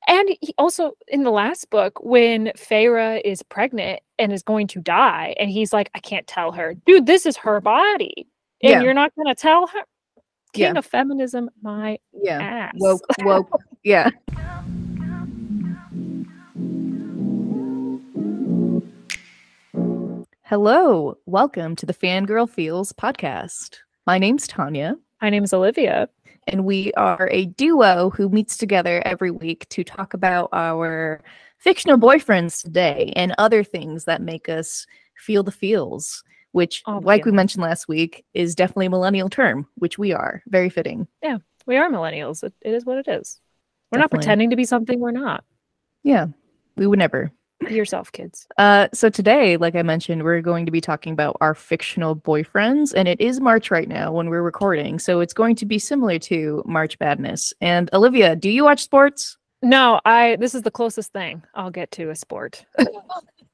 And he also, in the last book, when Feyre is pregnant and is going to die, and he's like, I can't tell her. Dude, this is her body. And you're not going to tell her? King of feminism, my ass. Woke. Yeah. Hello. Welcome to the Fangirl Feels podcast. My name's Tanya. My name's Olivia. And we are a duo who meets together every week to talk about our fictional boyfriends today and other things that make us feel the feels, which, like we mentioned last week, is definitely a millennial term, which we are. Very fitting. Yeah, we are millennials. It is what it is. We're not pretending to be something we're not. Yeah, we would never. Be yourself, kids. So today, like I mentioned, we're going to be talking about our fictional boyfriends, and it is March right now when we're recording, so it's going to be similar to March Madness. And Olivia, do you watch sports? No, this is the closest thing I'll get to a sport.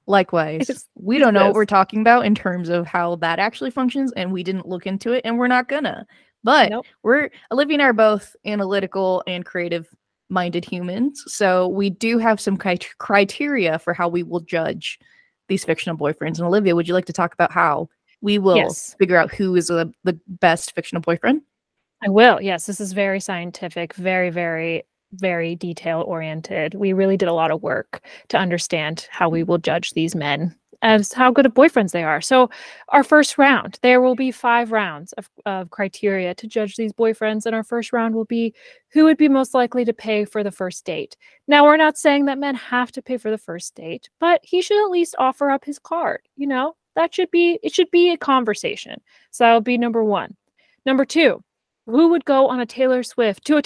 Likewise. We don't know what we're talking about in terms of how that actually functions, and we didn't look into it, and we're not gonna. But Olivia and I are both analytical and creative minded humans, so we do have some criteria for how we will judge these fictional boyfriends. And Olivia, would you like to talk about how we will figure out who is the best fictional boyfriend? I will. Yes, this is very scientific, very, very, very detail oriented. We really did a lot of work to understand how we will judge these men as how good of boyfriends they are. So our first round, there will be 5 rounds of criteria to judge these boyfriends. And our first round will be who would be most likely to pay for the first date. Now, we're not saying that men have to pay for the first date, but he should at least offer up his card. You know, it should be a conversation. So that would be number 1. Number 2, who would go on to a Taylor Swift or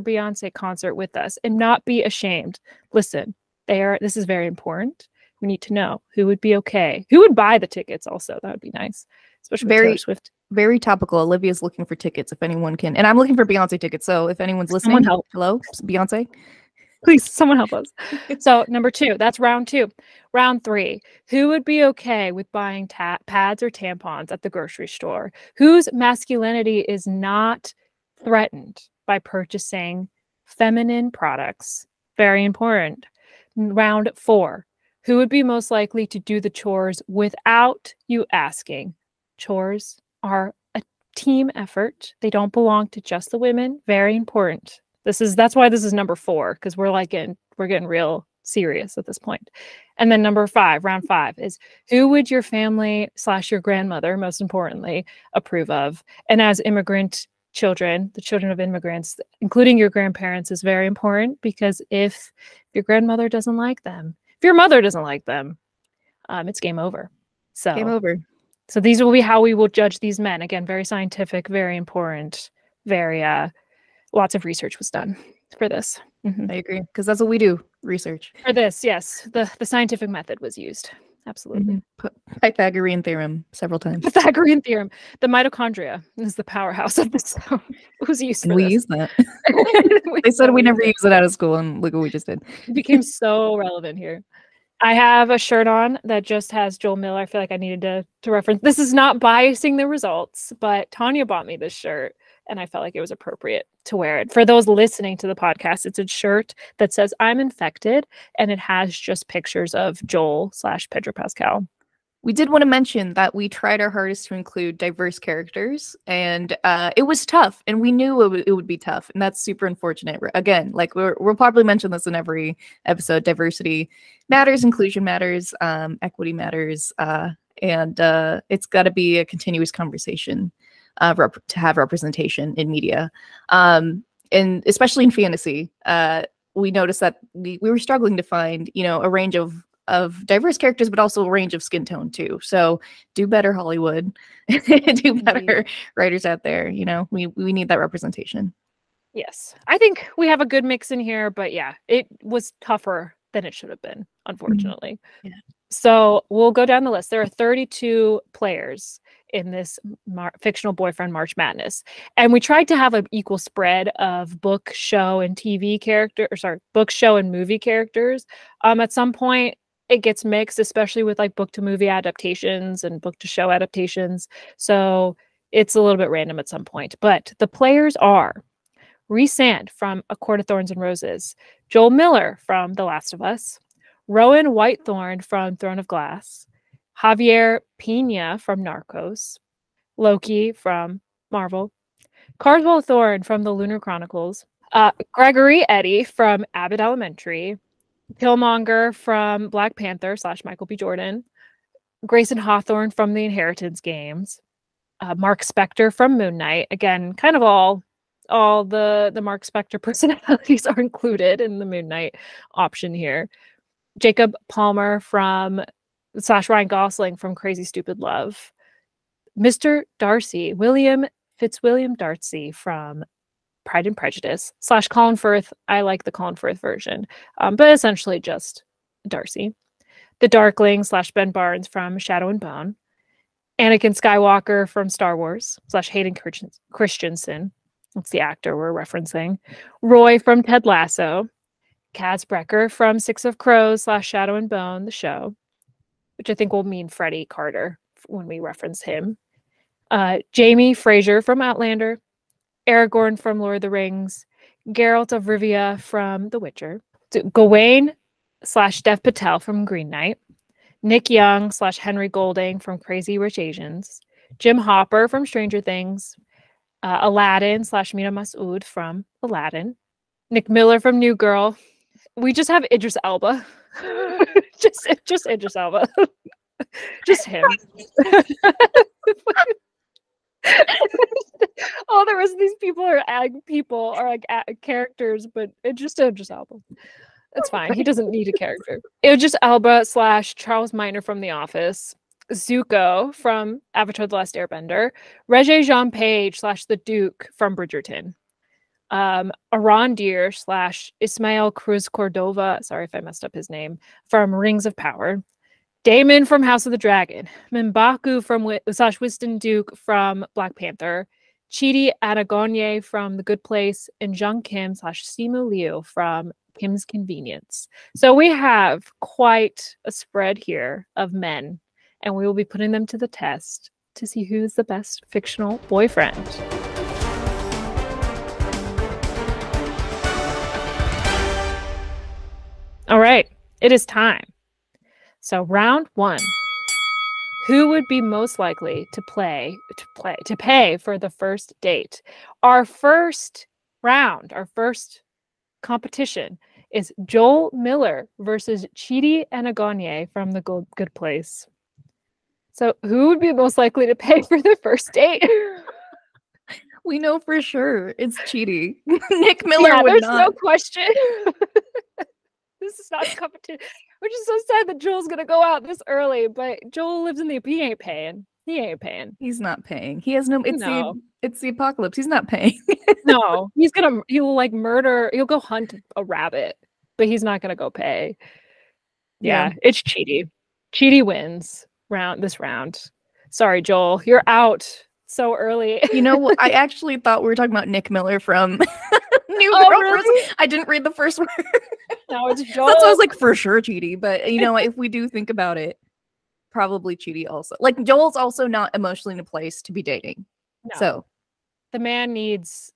Beyonce concert with us and not be ashamed? Listen, this is very important. We need to know who would be okay. Who would buy the tickets also? That would be nice. Especially with Taylor Swift. Very topical. Olivia's looking for tickets if anyone can. And I'm looking for Beyonce tickets. So if anyone's listening, someone help. Hello, Beyonce. Please, someone help us. So number 2, that's round 2. Round 3, who would be okay with buying pads or tampons at the grocery store? Whose masculinity is not threatened by purchasing feminine products? Very important. Round 4, who would be most likely to do the chores without you asking? Chores are a team effort. They don't belong to just the women. Very important. That's why this is number 4, because we're getting real serious at this point. And then number 5, round 5, is who would your family / your grandmother, most importantly, approve of? And as immigrant children, the children of immigrants, including your grandparents, is very important, because if your grandmother doesn't like them, if your mother doesn't like them, it's game over. So game over. So these will be how we will judge these men. Again, very scientific, very important, very lots of research was done for this. I agree, because that's what we do, research. For this, yes. The scientific method was used. Absolutely. Pythagorean theorem several times. Pythagorean theorem. The mitochondria is the powerhouse of this. It was used for we use that. They said we never use it out of school, and look what we just did. It became so relevant here. I have a shirt on that just has Joel Miller. I feel like I needed to reference. This is not biasing the results, but Tanya bought me this shirt, and I felt like it was appropriate to wear it. For those listening to the podcast, it's a shirt that says I'm infected, and it has just pictures of Joel / Pedro Pascal. We did want to mention that we tried our hardest to include diverse characters, and it was tough, and we knew it would be tough, and that's super unfortunate. Again, like we'll probably mention this in every episode: diversity matters, inclusion matters, equity matters, and it's got to be a continuous conversation to have representation in media, and especially in fantasy. We noticed that we were struggling to find, a range of diverse characters, but also a range of skin tone too. So do better, Hollywood. Do better, writers out there. We need that representation. Yes, I think we have a good mix in here, but yeah, it was tougher than it should have been, unfortunately. Yeah. So we'll go down the list. There are 32 players in this fictional boyfriend March Madness, and we tried to have an equal spread of book, show, and book, show, and movie characters. At some point, it gets mixed, especially with like book to movie adaptations and book to show adaptations. So it's a little bit random at some point. But the players are Rhysand from A Court of Thorns and Roses, Joel Miller from The Last of Us, Rowan Whitethorn from Throne of Glass, Javier Pina from Narcos, Loki from Marvel, Carswell Thorne from The Lunar Chronicles, Gregory Eddy from Abbott Elementary, Killmonger from Black Panther / Michael B. Jordan, Grayson Hawthorne from The Inheritance Games, Mark Spector from Moon Knight. Again, kind of all the Mark Spector personalities are included in the Moon Knight option here. Jacob Palmer from / Ryan Gosling from Crazy Stupid Love. Mr. Darcy, William Fitzwilliam Darcy from Pride and Prejudice / Colin Firth. I like the Colin Firth version, but essentially just Darcy. The Darkling / Ben Barnes from Shadow and Bone. Anakin Skywalker from Star Wars / Hayden Christenson. That's the actor we're referencing. Roy from Ted Lasso. Kaz Brekker from Six of Crows / Shadow and Bone, the show, which I think will mean Freddy Carter when we reference him. Jamie Fraser from Outlander. Aragorn from Lord of the Rings. Geralt of Rivia from The Witcher. Gawain / Dev Patel from Green Knight. Nick Young / Henry Golding from Crazy Rich Asians. Jim Hopper from Stranger Things. Aladdin / Mena Massoud from Aladdin. Nick Miller from New Girl. We just have Idris Elba. just Idris Elba. Just him. Oh, the rest of these people are characters, but it's just Idris Elba. That's fine. He doesn't need a character. Idris Elba / Charles Minor from The Office. Zuko from Avatar: The Last Airbender. Regé-Jean Page / the Duke from Bridgerton. Arondir / Ismael Cruz Cordova, sorry if I messed up his name, from Rings of Power. Damon from House of the Dragon. M'Baku from Winston Duke from Black Panther. Chidi Anagonye from The Good Place. And Jung Kim / Simu Liu from Kim's Convenience. So we have quite a spread here of men, and we will be putting them to the test to see who's the best fictional boyfriend. All right, it is time. So round one. Who would be most likely to pay for the first date? Our first round, our first competition is Joel Miller versus Chidi Anagonye from The Good Place. So who would be most likely to pay for the first date? We know for sure it's Chidi. Nick Miller would there's not. No question. This is not a competition, which is so sad that Joel's gonna go out this early. But Joel lives in he ain't paying. He ain't paying. He's not paying. He has no. It's the apocalypse. He's not paying. No, he'll like murder. He'll go hunt a rabbit, but he's not gonna go pay. Yeah. It's Chidi. Chidi wins this round. Sorry, Joel, you're out so early. You know what? I actually thought we were talking about Nick Miller from New Girl. Really? I didn't read the first word. No, it's Joel. That's why I was like, for sure, Chidi. But you know, if we do think about it, probably Chidi also. Like Joel's also not emotionally in a place to be dating. No. So the man needs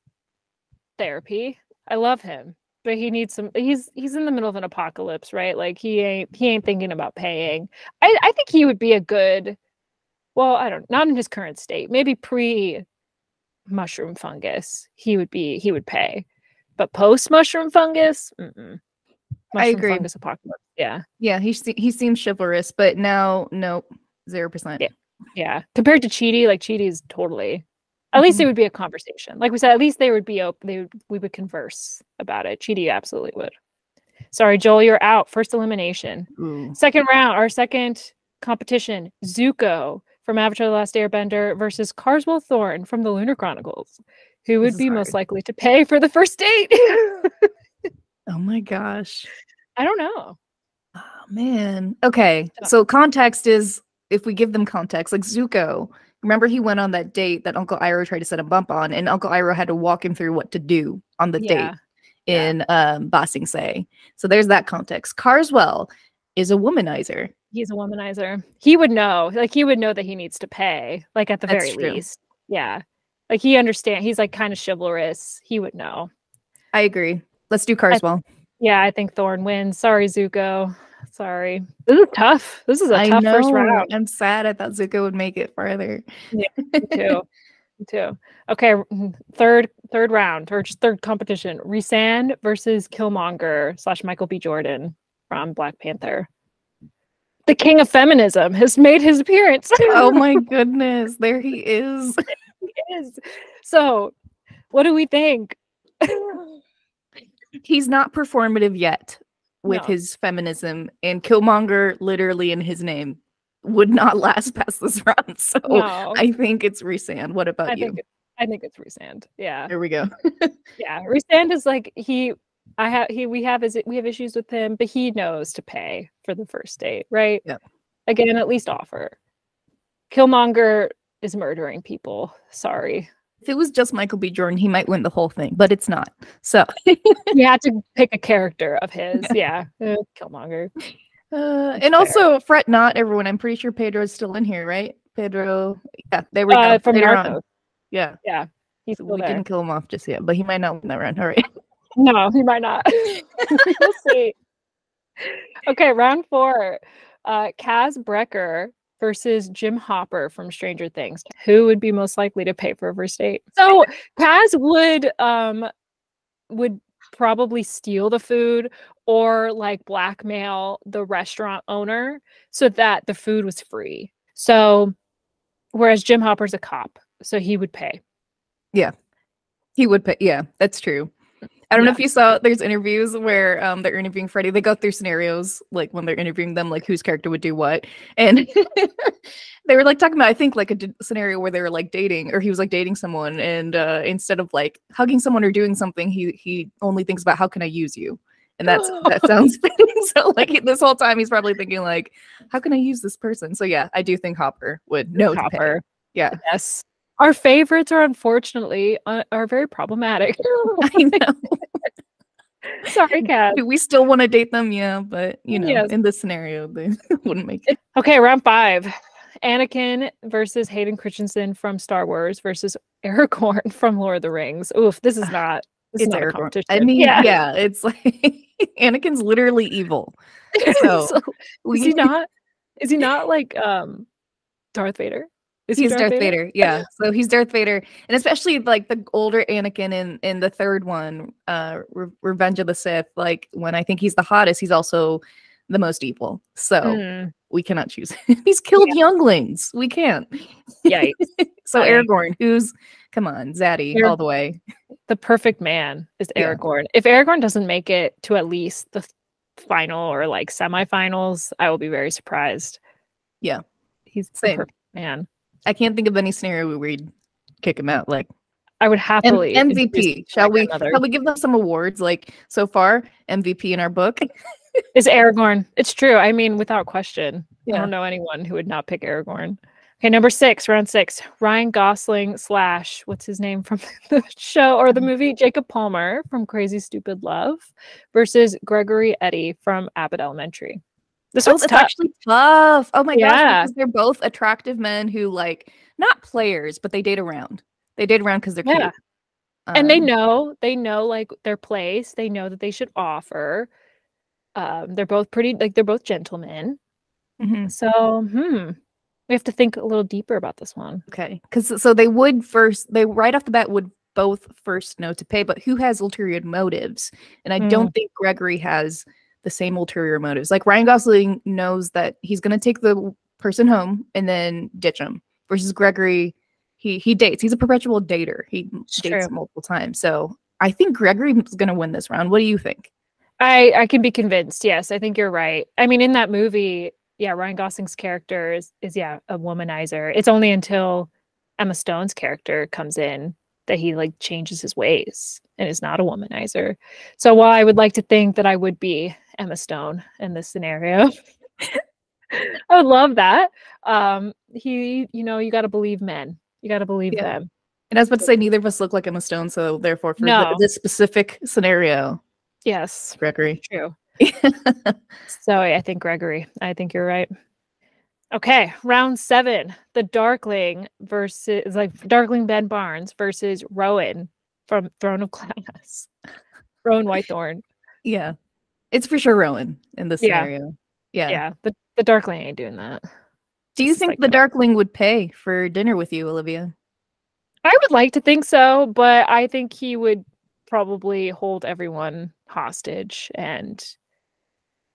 therapy. I love him, but he needs some. He's in the middle of an apocalypse, right? Like he ain't thinking about paying. I think he would be a good. Well, not in his current state. Maybe pre mushroom fungus, he would pay. But post mushroom fungus, mushroom I agree. Fungus apocalypse, yeah. He seems chivalrous, but now nope, 0%. Yeah. Compared to Chidi, like Chidi's totally. At least it would be a conversation. Like we said, at least they would be open. We would converse about it. Chidi absolutely would. Sorry, Joel, you're out. First elimination. Ooh. Second round, our second competition, Zuko from Avatar: The Last Airbender versus Carswell Thorne from The Lunar Chronicles. Who would be most likely to pay for the first date? Oh my gosh. I don't know. Oh man. Okay. So context is, if we give them context, like Zuko, remember he went on that date that Uncle Iroh tried to set a bump on, and Uncle Iroh had to walk him through what to do on the date in Ba Sing Se. So there's that context. Carswell is a womanizer. He's a womanizer. He would know. Like he would know that he needs to pay. Like at the very least. Yeah. Like he understands. He's like kind of chivalrous. He would know. I agree. Let's do Carswell. Yeah, I think Thorn wins. Sorry, Zuko. Sorry. This is tough. This is a tough first round. I'm sad. I thought Zuko would make it farther. Yeah, me too. Me too. Okay, third round, or just third competition. Rhysand versus Killmonger / Michael B. Jordan from Black Panther. The king of feminism has made his appearance. Oh my goodness. There he is. He is. So, what do we think? He's not performative yet with No. his feminism, and Killmonger, literally in his name, would not last past this round. So No. I think it's Rhysand. What about you? I think it's Rhysand. Yeah. There we go. Yeah, Rhysand is like we have issues with him, but he knows to pay for the first date, right? Yeah. Again, at least offer. Killmonger is murdering people. Sorry. If it was just Michael B. Jordan, he might win the whole thing, but it's not. So you had to pick a character of his. Yeah. Killmonger. And also, fret not, everyone. I'm pretty sure Pedro is still in here, right? Pedro. Yeah, there we go. From Narcos. Yeah. Yeah. He's still we there. didn't kill him off just yet, but he might not win that round. All right. No, he might not. We'll see. Okay, round 4. Kaz Brekker versus Jim Hopper from Stranger Things. Who would be most likely to pay for a first date? So Kaz would probably steal the food or like blackmail the restaurant owner so that the food was free. So whereas Jim Hopper's a cop, so he would pay. Yeah, he would pay. Yeah, that's true. I don't know if you saw, there's interviews where they're interviewing Freddy. They go through scenarios, like when they're interviewing them, like whose character would do what. And they were like talking about, I think, like a scenario where they were like dating, or he was like dating someone. And instead of like hugging someone or doing something, he only thinks about how can I use you? And that sounds fitting. So like this whole time, he's probably thinking like, how can I use this person? So yeah, I do think Hopper would know to pay. Yeah. Yes. Our favorites are unfortunately are very problematic. I know. Sorry, Kat. Do we still want to date them? Yeah, but you know, in this scenario, they wouldn't make it. Okay, round 5. Anakin versus Hayden Christensen from Star Wars versus Aragorn from Lord of the Rings. Oof, this is not. It's not a competition. I mean, yeah, it's like Anakin's literally evil. So is he not? Is he not like Darth Vader? He's Darth Vader? Yeah. So he's Darth Vader, and especially like the older Anakin in the third one, Revenge of the Sith. Like when I think he's the hottest, he's also the most evil. So we cannot choose. He's killed younglings. We can't. Yikes. So Aragorn, come on, Zaddy all the way. The perfect man is Aragorn. If Aragorn doesn't make it to at least the final or like semifinals, I will be very surprised. Yeah, he's the perfect man. I can't think of any scenario where we'd kick him out. Like, I would happily MVP. Shall we give them some awards? Like so far, MVP in our book is Aragorn. It's true. I mean, without question. I don't know anyone who would not pick Aragorn. Okay, number 6, round 6. Ryan Gosling / what's his name from the show or the movie? Jacob Palmer from Crazy Stupid Love versus Gregory Eddy from Abbott Elementary. This one's actually tough. Oh my gosh, because they're both attractive men who like not players, but they date around. They date around because they're cute. And they know like their place. They know that they should offer. They're both pretty, like they're both gentlemen. So we have to think a little deeper about this one. Okay, because so they right off the bat would both first know to pay, but who has ulterior motives? And I don't think Gregory has the same ulterior motives. Like Ryan Gosling knows that he's going to take the person home and then ditch him, versus Gregory, he dates. He's a perpetual dater. He dates multiple times. So I think Gregory is going to win this round. What do you think? I can be convinced. Yes, I think you're right. I mean, in that movie, Ryan Gosling's character is a womanizer. It's only until Emma Stone's character comes in that he like changes his ways and is not a womanizer. So while I would like to think that I would be Emma Stone in this scenario, I would love that. You got to believe men. You got to believe them. And I was about to say, neither of us look like Emma Stone, so therefore for this specific scenario, yes, Gregory. True. So I think Gregory. I think you're right. Okay, round 7. The Darkling versus Darkling Ben Barnes versus Rowan from Throne of Glass. Rowan Whitethorn. Yeah. It's for sure Rowan in this scenario. Yeah. The Darkling ain't doing that. Do you think the Darkling would pay for dinner with you, Olivia? I would like to think so, but I think he would probably hold everyone hostage, and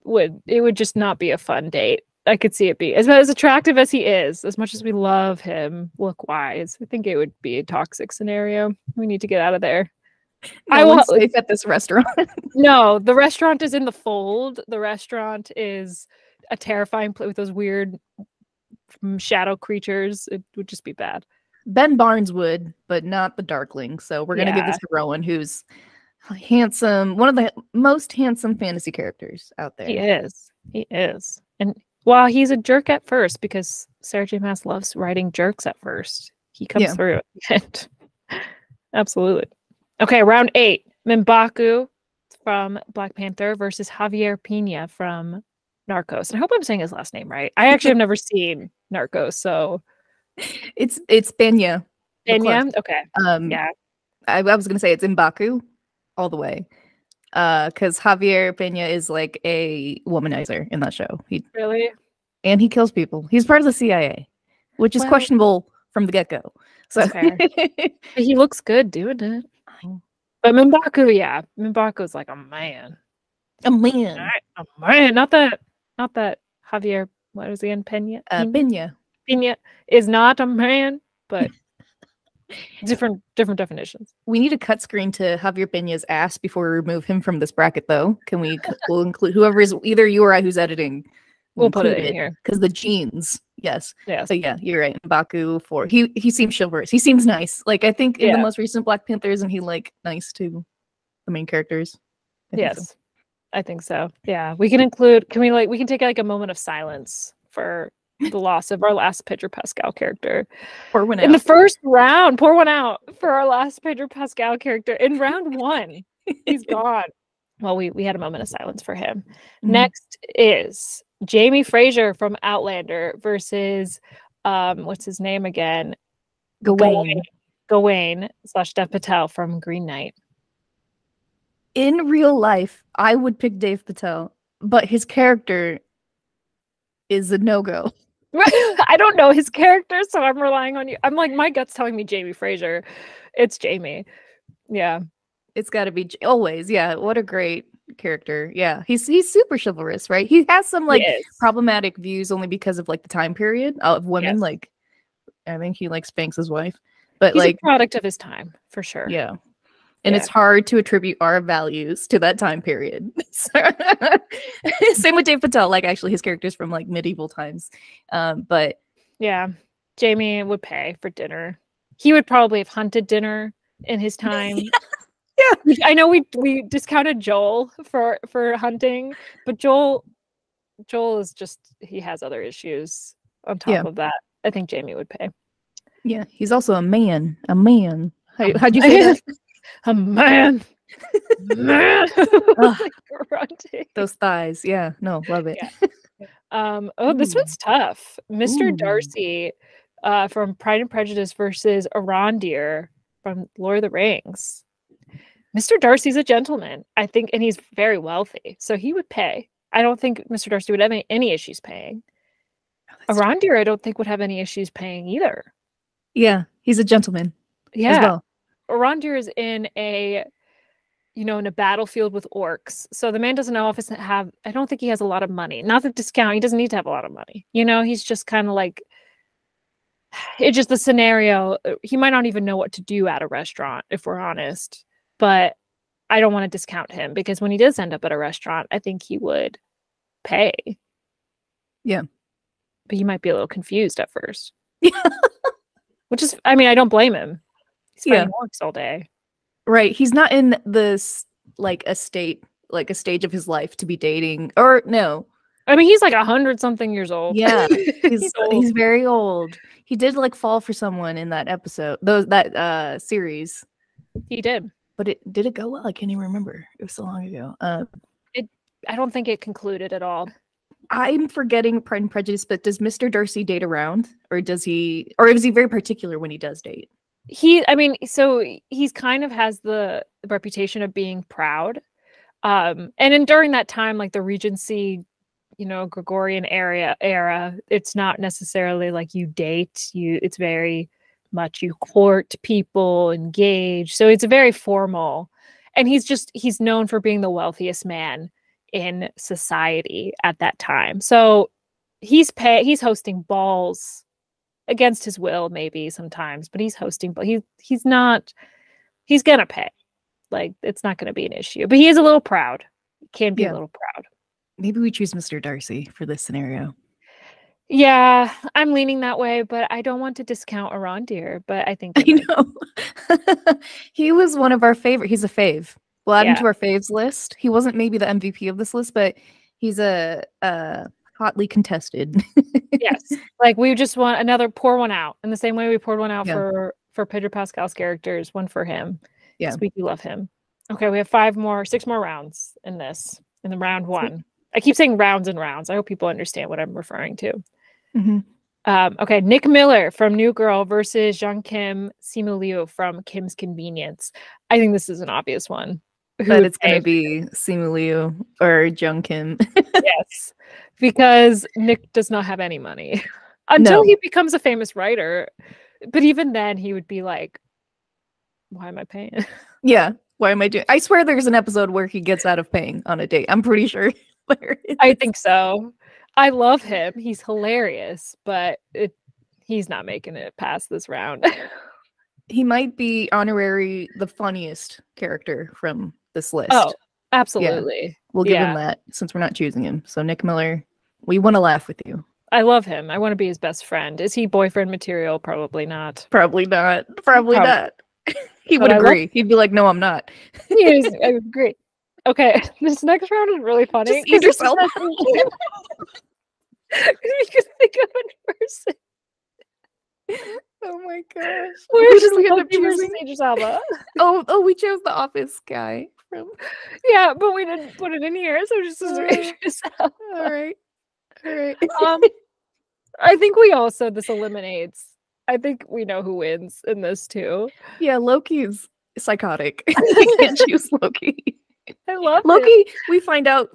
it would just not be a fun date. I could see it be as attractive as he is, as much as we love him look wise. I think it would be a toxic scenario. We need to get out of there. I won't safe at this restaurant. No, the restaurant is in the fold. The restaurant is a terrifying place with those weird shadow creatures. It would just be bad. Ben Barnes would, but not the Darkling. So we're gonna give this to Rowan, who's handsome, one of the most handsome fantasy characters out there. He is. And while he's a jerk at first, because Sarah J. Maas loves writing jerks at first, he comes through it. Absolutely. Okay, round 8. M'Baku from Black Panther versus Javier Pina from Narcos. And I hope I'm saying his last name right. I actually have never seen Narcos, so it's Pena. Pena? Okay. Yeah. I was gonna say it's M'Baku all the way. Because Javier Pena is like a womanizer in that show. Really? And he kills people. He's part of the CIA, which is questionable from the get-go. So he looks good doing it. But M'Baku, M'Baku's like a man. A man. A man. Not that Javier, what was he in? Pena? Pena is not a man, but different definitions. We need a cut screen to Javier Pena's ass before we remove him from this bracket, though. We'll include whoever is either you or I who's editing. We'll put it in here because the genes. Yes. Yes. So yeah, you're right. M'Baku for he seems chivalrous. He seems nice. Like I think in the most recent Black Panther, isn't he like nice to the main characters? I think so. Yeah. We can include. We can take like a moment of silence for the loss of our last Pedro Pascal character. Pour one out. In the first round. Pour one out for our last Pedro Pascal character in round 1. He's gone. Well, we had a moment of silence for him. Next is Jamie Fraser from Outlander versus what's his name again? Gawain / Dev Patel from Green Knight. In real life, I would pick Dev Patel, but his character is a no-go. I don't know his character, so I'm relying on you. I'm like, my gut's telling me Jamie Fraser. It's Jamie. Yeah. It's got to be always. Yeah. What a great character. Yeah. He's super chivalrous, right? He has some like problematic views only because of like the time period of women. Yes. Like, I think he like spanks his wife, but he's like a product of his time for sure. Yeah. And it's hard to attribute our values to that time period. Same with Dev Patel. Like actually his character's from like medieval times. But yeah, Jamie would pay for dinner. He would probably have hunted dinner in his time. Yeah, I know we discounted Joel for hunting, but Joel is just, he has other issues on top of that. I think Jamie would pay. Yeah, he's also a man. How'd you say that? A man. Those thighs. Yeah, no, love it. Yeah. This one's tough. Mr. Darcy from Pride and Prejudice versus Arondir from Lord of the Rings. Mr. Darcy's a gentleman, I think, and he's very wealthy, so he would pay. I don't think Mr. Darcy would have any issues paying. Arondir, I don't think would have any issues paying either. Yeah, he's a gentleman. Yeah. As well. Arondir is in a battlefield with orcs, so the man doesn't know if I don't think he has a lot of money. Not the discount, he doesn't need to have a lot of money. He's just kind of like, it's just the scenario. He might not even know what to do at a restaurant, if we're honest. But I don't want to discount him, because when he does end up at a restaurant, I think he would pay. Yeah. But he might be a little confused at first. Yeah. Which is, I don't blame him. He's fighting orcs all day. Right. He's not in this, like, a stage of his life to be dating. Or, no. He's like 100-something years old. Yeah. He's very old. He did, like, fall for someone in that episode. That series. He did. But did it go well? I can't even remember. It was so long ago. I don't think it concluded at all. I'm forgetting Pride and Prejudice, but does Mr. Darcy date around? Or is he very particular when he does date? I mean, so he's kind of has the reputation of being proud. During that time, like the Regency, Gregorian era, it's not necessarily like you date, it's very much you court people, engage. So it's very formal. And he's known for being the wealthiest man in society at that time. So he's hosting balls against his will, maybe sometimes, but he's hosting, but he's gonna pay. Like, it's not gonna be an issue. But he is a little proud. Can be a little proud. Maybe we choose Mr. Darcy for this scenario. Yeah, I'm leaning that way, but I don't want to discount Arondir, but I think I know. He was one of our favorite. He's a fave. We'll add him to our faves list. He wasn't maybe the MVP of this list, but he's a hotly contested. Yes, like we just want another pour one out in the same way we poured one out for Pedro Pascal's characters, one for him. Yeah, we do love him. Okay, we have 6 more rounds in the round 1. I keep saying rounds and rounds. I hope people understand what I'm referring to. Okay, Nick Miller from New Girl versus Jean Kim Simu Liu from Kim's Convenience. I think this is an obvious one. That it's going to be Simu Liu or Jung Kim. Yes, because Nick does not have any money until he becomes a famous writer. But even then, he would be like, "Why am I paying?" Yeah, why am I doing? I swear, there's an episode where he gets out of paying on a date. I'm pretty sure. I think so. I love him. He's hilarious, but he's not making it past this round. He might be honorary the funniest character from this list. Oh, absolutely. Yeah. We'll give him that since we're not choosing him. So Nick Miller, we want to laugh with you. I love him. I want to be his best friend. Is he boyfriend material? Probably not. Probably not. Probably not. He would agree. He'd be like, no, I'm not. He is. I would agree. Okay, this next round is really funny. Just eat yourself. You can think of a person. Oh my gosh. Where did we end up choosing? Idris Elba. Oh, we chose the Office guy from. Yeah, but we didn't put it in here, so just Idris Elba. All right. I think this eliminates. I think we know who wins in this too. Yeah, Loki's psychotic. We can't choose Loki. I love Loki. We find out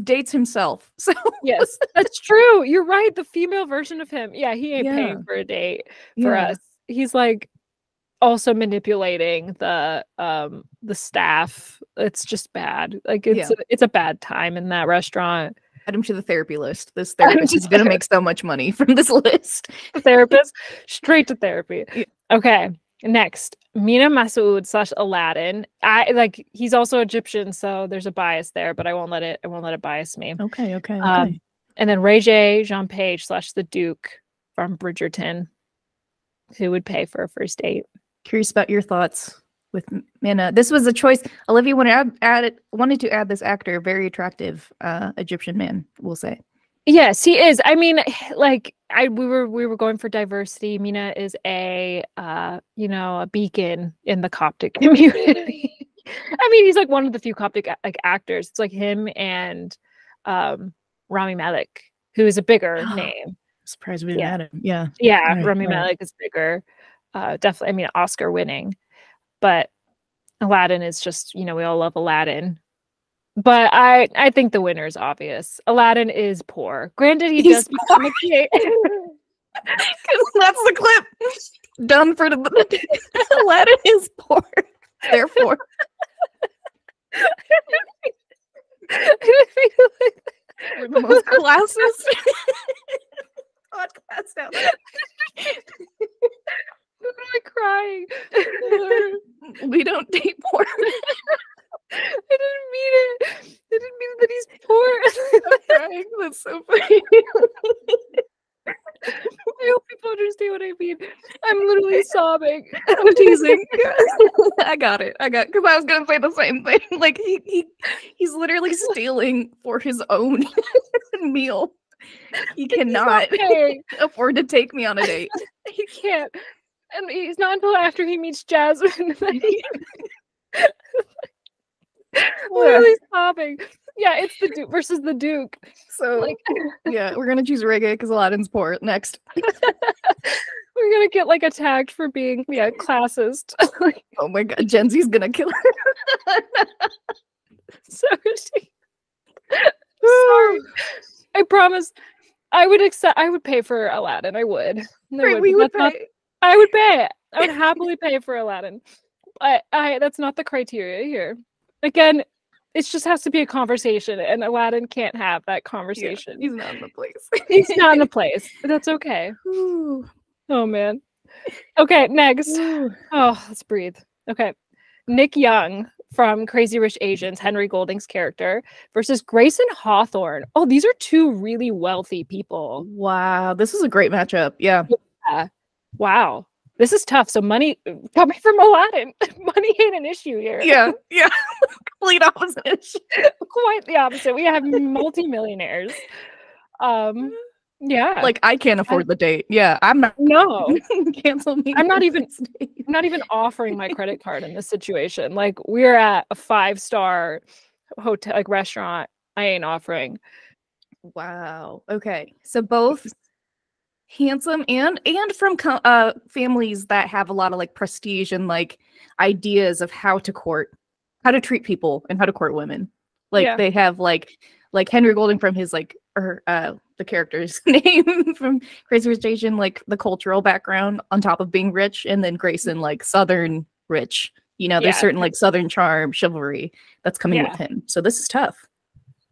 dates himself. So yes, that's true. You're right. The female version of him. Yeah, he ain't paying for a date for us. He's like also manipulating the staff. It's just bad. Like it's a bad time in that restaurant. Add him to the therapy list. This therapist is gonna make so much money from this list. Therapist, straight to therapy. Yeah. Okay. Next, Mena Massoud / Aladdin. He's also Egyptian, so there's a bias there, but I won't let it bias me. Okay. And then Regé-Jean / the Duke from Bridgerton, who would pay for a first date. Curious about your thoughts with Mena. This was a choice. Olivia wanted to add this actor, very attractive Egyptian man, we'll say. Yes, he is. I mean, we were going for diversity. Mena is a beacon in the Coptic community. I mean, he's like one of the few Coptic actors. It's like him and Rami Malek, who is a bigger name. Surprised we didn't add him. Yeah. Yeah, Rami Malek is bigger. Definitely, I mean, Oscar winning. But Aladdin is just, we all love Aladdin. But I think the winner is obvious. Aladdin is poor. Granted, he's become a king. That's the clip. Done for the Aladdin is poor. Therefore. We're the most classist podcast out there. I'm really crying. We don't date poor. I didn't mean it. I didn't mean that he's poor. I'm crying. That's so funny. I hope people understand what I mean. I'm literally sobbing. I'm teasing. I got it. Because I was gonna say the same thing. Like he's literally stealing for his own meal. He cannot afford to take me on a date. He can't. And it's not until after he meets Jasmine that he literally sobbing. Yeah, it's the Duke versus the Duke. So yeah, we're gonna choose Reggae because Aladdin's poor. Next. We're We're gonna get like attacked for being classist. Oh my god, Gen Z's gonna kill her. So sorry. I promise I would pay for Aladdin. I would. We would pay. I would pay. I would happily pay for Aladdin. I that's not the criteria here. Again, it just has to be a conversation, and Aladdin can't have that conversation. Yeah, he's not in the place. He's not in the place. That's okay. Ooh. Oh man. Okay, next. Ooh. Oh, let's breathe. Okay. Nick Young from Crazy Rich Asians, Henry Golding's character, versus Grayson Hawthorne. Oh, these are two really wealthy people. Wow, this is a great matchup. Yeah. Wow. This is tough. So money coming from Aladdin. Money ain't an issue here. Yeah. Complete opposite issue. Quite the opposite. We have multimillionaires. Yeah. Like I can't afford the date. Yeah. I'm not. No. Cancel me. I'm not even offering my credit card in this situation. Like we're at a 5-star hotel, like restaurant. I ain't offering. Wow. Okay. So both handsome and from families that have a lot of like prestige and like ideas of how to treat people and how to court women. Like they have like Henry Golding from his the character's name from Crazy Rich Asian, like the cultural background on top of being rich, and then Grayson like Southern rich. You know, there's certain like Southern charm, chivalry that's coming with him. So this is tough.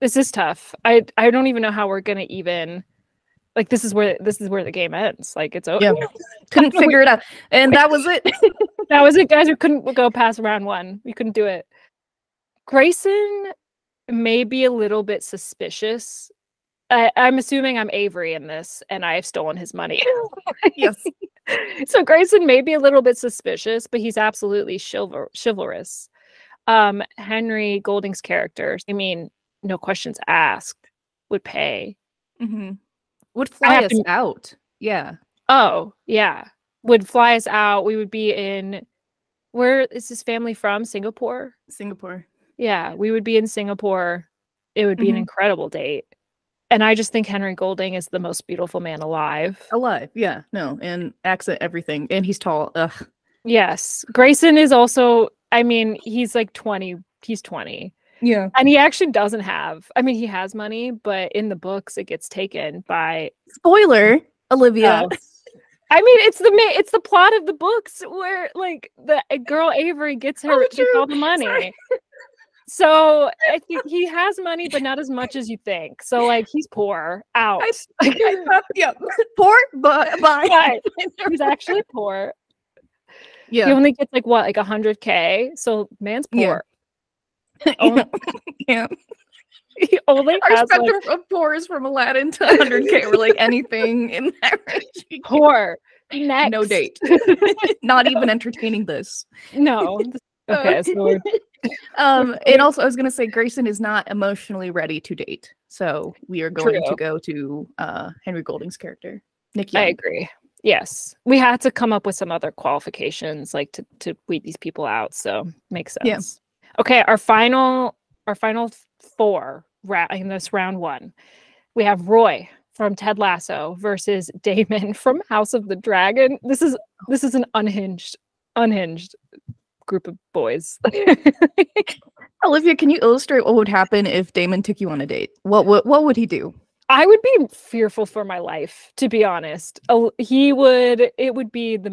This is tough. I don't even know how we're gonna even. Like this is where the game ends. Like it's over. Yeah. Couldn't figure it out, and that was it. That was it, guys. We couldn't go past round 1. We couldn't do it. Grayson may be a little bit suspicious. I'm assuming I'm Avery in this, and I've stolen his money. Yes. So Grayson may be a little bit suspicious, but he's absolutely chivalrous. Henry Golding's character, I mean, no questions asked, would pay. Mm-hmm. Would fly us out. Yeah. Oh, yeah. Would fly us out. We would be in... Where is his family from? Singapore? Singapore. Yeah, we would be in Singapore. It would be an incredible date. And I just think Henry Golding is the most beautiful man alive. Alive, yeah. No, and accent, everything. And he's tall. Ugh. Yes. Grayson is also... I mean, he's like 20. He's 20. Yeah. And he actually doesn't have, I mean, he has money, but in the books it gets taken by spoiler, Olivia. I mean, it's the plot of the books where like the girl Avery gets all the money. Sorry. So I think he has money, but not as much as you think. So like he's poor out. Poor, but bye. He's actually poor. Yeah. He only gets like what, like 100K. So man's poor. Yeah. He only Our has spectrum of poor is from Aladdin to 100K, or like anything in that range. Poor. Next. No date. Not even entertaining this. No. Okay. So and also I was gonna say Grayson is not emotionally ready to date. So we are going to go to Henry Golding's character. Nick Young. I agree. Yes. We had to come up with some other qualifications like to weed these people out. So makes sense. Yeah. Okay, our final 4 in this round 1. We have Roy from Ted Lasso versus Damon from House of the Dragon. This is an unhinged group of boys. Olivia, can you illustrate what would happen if Damon took you on a date? What would he do? I would be fearful for my life, to be honest. It would be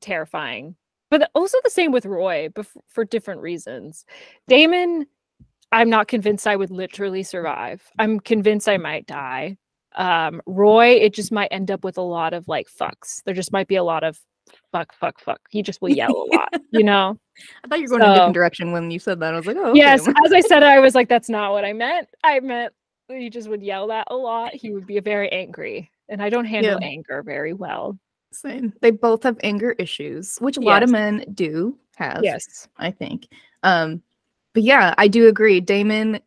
terrifying. But also the same with Roy, but for different reasons. Damon, I'm not convinced I would literally survive. I'm convinced I might die. Roy, it just might end up with a lot of like fucks. There just might be a lot of fuck. He just will yell a lot, you know? I thought you were going in a different direction when you said that. I was like, oh, okay. Yes, as I said it, I was like, that's not what I meant. I meant he just would yell that a lot. He would be very angry. And I don't handle anger very well. Same. They both have anger issues, which a lot of men do have. Yes, I think. But yeah, I do agree. Damon,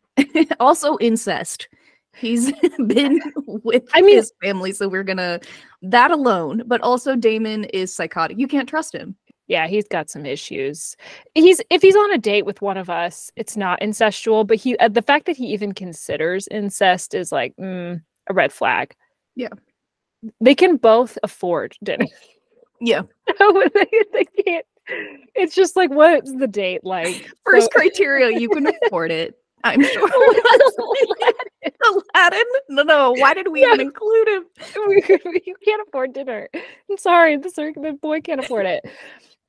also incest. He's been with his family, so we're gonna that alone. But also, Damon is psychotic. You can't trust him. Yeah, he's got some issues. If he's on a date with one of us, it's not incestual. But the fact that he even considers incest is like a red flag. Yeah. They can both afford dinner. Yeah. They can't. It's just like, what's the date like? First criteria, you can afford it. I'm sure. Aladdin? No. Why did we even include him? You can't afford dinner. I'm sorry, the boy can't afford it.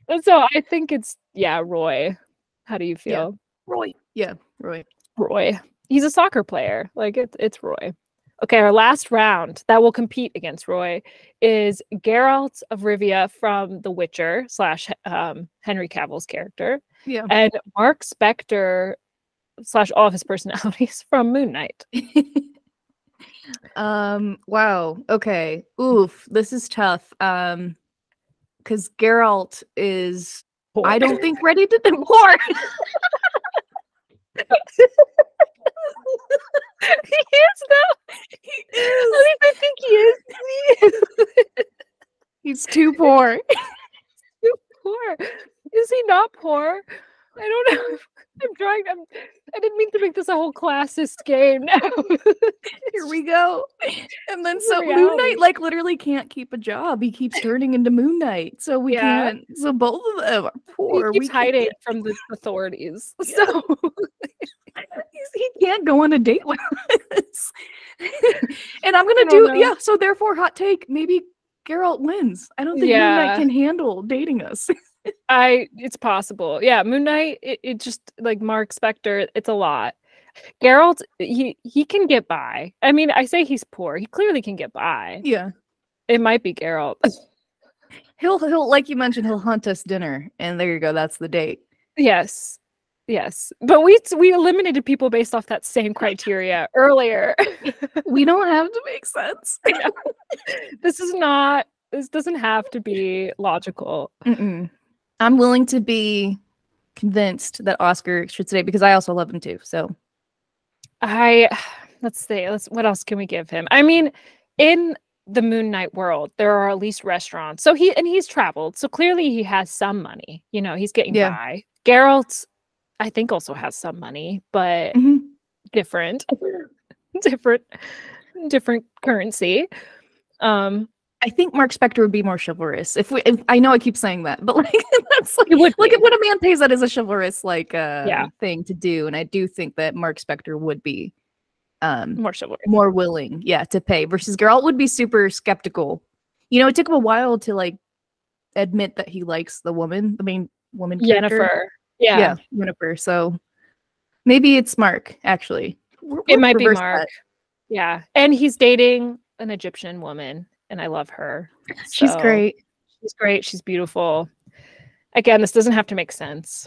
And so I think it's Roy. How do you feel? Roy. Yeah, Roy. Roy. He's a soccer player. Like it's Roy. Okay, our last round that will compete against Roy is Geralt of Rivia from The Witcher / Henry Cavill's character. Yeah. And Mark Spector / all of his personalities from Moon Knight. Wow. Okay. Oof. This is tough. Because Geralt is, poor. I don't think ready to divorce. He is though. He is. At least I think he is. He's too poor. Too poor. Is he not poor? I don't know. I didn't mean to make this a whole classist game now. Here we go. And then so Moon Knight like literally can't keep a job. He keeps turning into Moon Knight. So we can't. So both of them are poor. He keeps hiding from the authorities. Yeah. So he can't go on a date with us. And I'm gonna do so therefore hot take, maybe Geralt wins. I don't think Moon Knight can handle dating us. It's possible. Yeah, Moon Knight, it just like Mark Spector, it's a lot. Geralt, he can get by. I mean, I say he's poor. He clearly can get by. Yeah. It might be Geralt. He'll like you mentioned, he'll hunt us dinner, and there you go, that's the date. Yes. Yes. But we eliminated people based off that same criteria earlier. We don't have to make sense. This doesn't have to be logical. I'm willing to be convinced that Oscar should stay because I also love him too. So let's see. What else can we give him? I mean, in the Moon Knight world, there are at least restaurants. So he's traveled. So clearly he has some money. You know, he's getting by. Geralt, I think, also has some money, but different currency. I think Mark Spector would be more chivalrous. If I know I keep saying that, but like that's like look at what a man pays, that is a chivalrous thing to do, and I do think that Mark Spector would be more chivalrous, more willing, to pay. Versus Geralt would be super skeptical. You know, it took him a while to like admit that he likes the main woman character. Yennefer. Yennefer. So maybe it's Mark. Actually, it might be Mark. Yeah, and he's dating an Egyptian woman. And I love her. She's great. She's great. She's beautiful. Again, this doesn't have to make sense.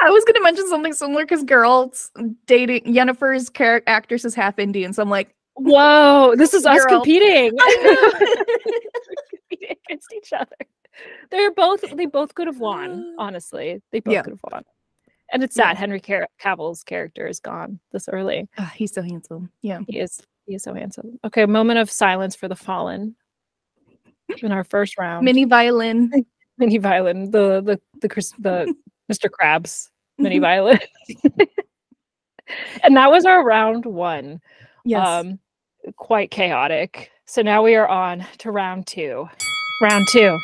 I was going to mention something similar because Geralt's dating Yennefer's actress is half Indian. So I'm like, whoa, this is us competing. Competing against each other. They both could have won, honestly. They both could have won. And it's sad Henry Cavill's character is gone this early. He's so handsome. Yeah. He is so handsome. Okay, moment of silence for the fallen. In our first round, mini violin, the Mr. Krabs mini violin, and that was our round one. Yes, quite chaotic. So now we are on to round two. Round two.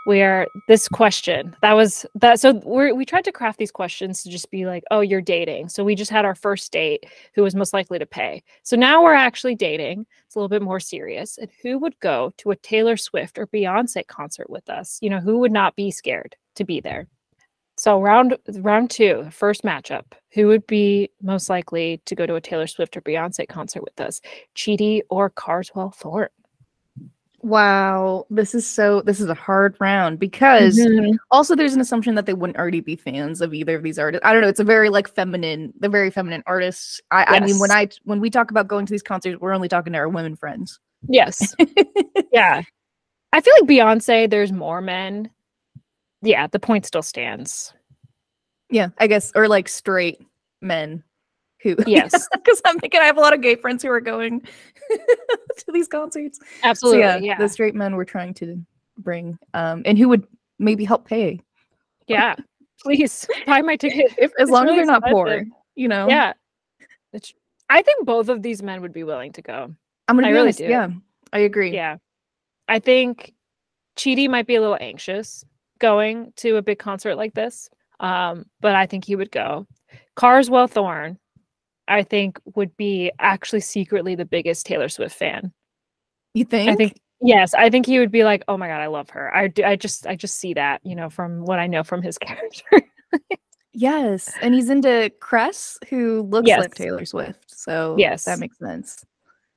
Where this question we tried to craft these questions to just be like, oh, you're dating. So we just had our first date, who was most likely to pay. So now we're actually dating. It's a little bit more serious. And who would go to a Taylor Swift or Beyonce concert with us? You know, who would not be scared to be there? So round two, first matchup, who would be most likely to go to a Taylor Swift or Beyonce concert with us? Chidi or Carswell Thorne? Wow, this is a hard round because also there's an assumption that they wouldn't already be fans of either of these artists. I don't know. It's a very very feminine artists. I mean, when we talk about going to these concerts, we're only talking to our women friends. Yes. Yeah. I feel like Beyonce, there's more men. Yeah, the point still stands. Yeah, I guess, or like straight men. Yes, because I'm thinking I have a lot of gay friends who are going to these concerts. Absolutely, so yeah, the straight men we're trying to bring, and who would maybe help pay. Yeah, please buy my ticket as long as they're not poor. You know. Yeah, I think both of these men would be willing to go. I'm gonna be honest. Yeah, I agree. Yeah, I think Chidi might be a little anxious going to a big concert like this, but I think he would go. Carswell Thorne, I think, would be actually secretly the biggest Taylor Swift fan. You think? Yes, I think he would be like, oh my God, I love her. I just see that, from what I know from his character. Yes, and he's into Cress, who looks Yes. like Taylor Swift, so Yes. that makes sense.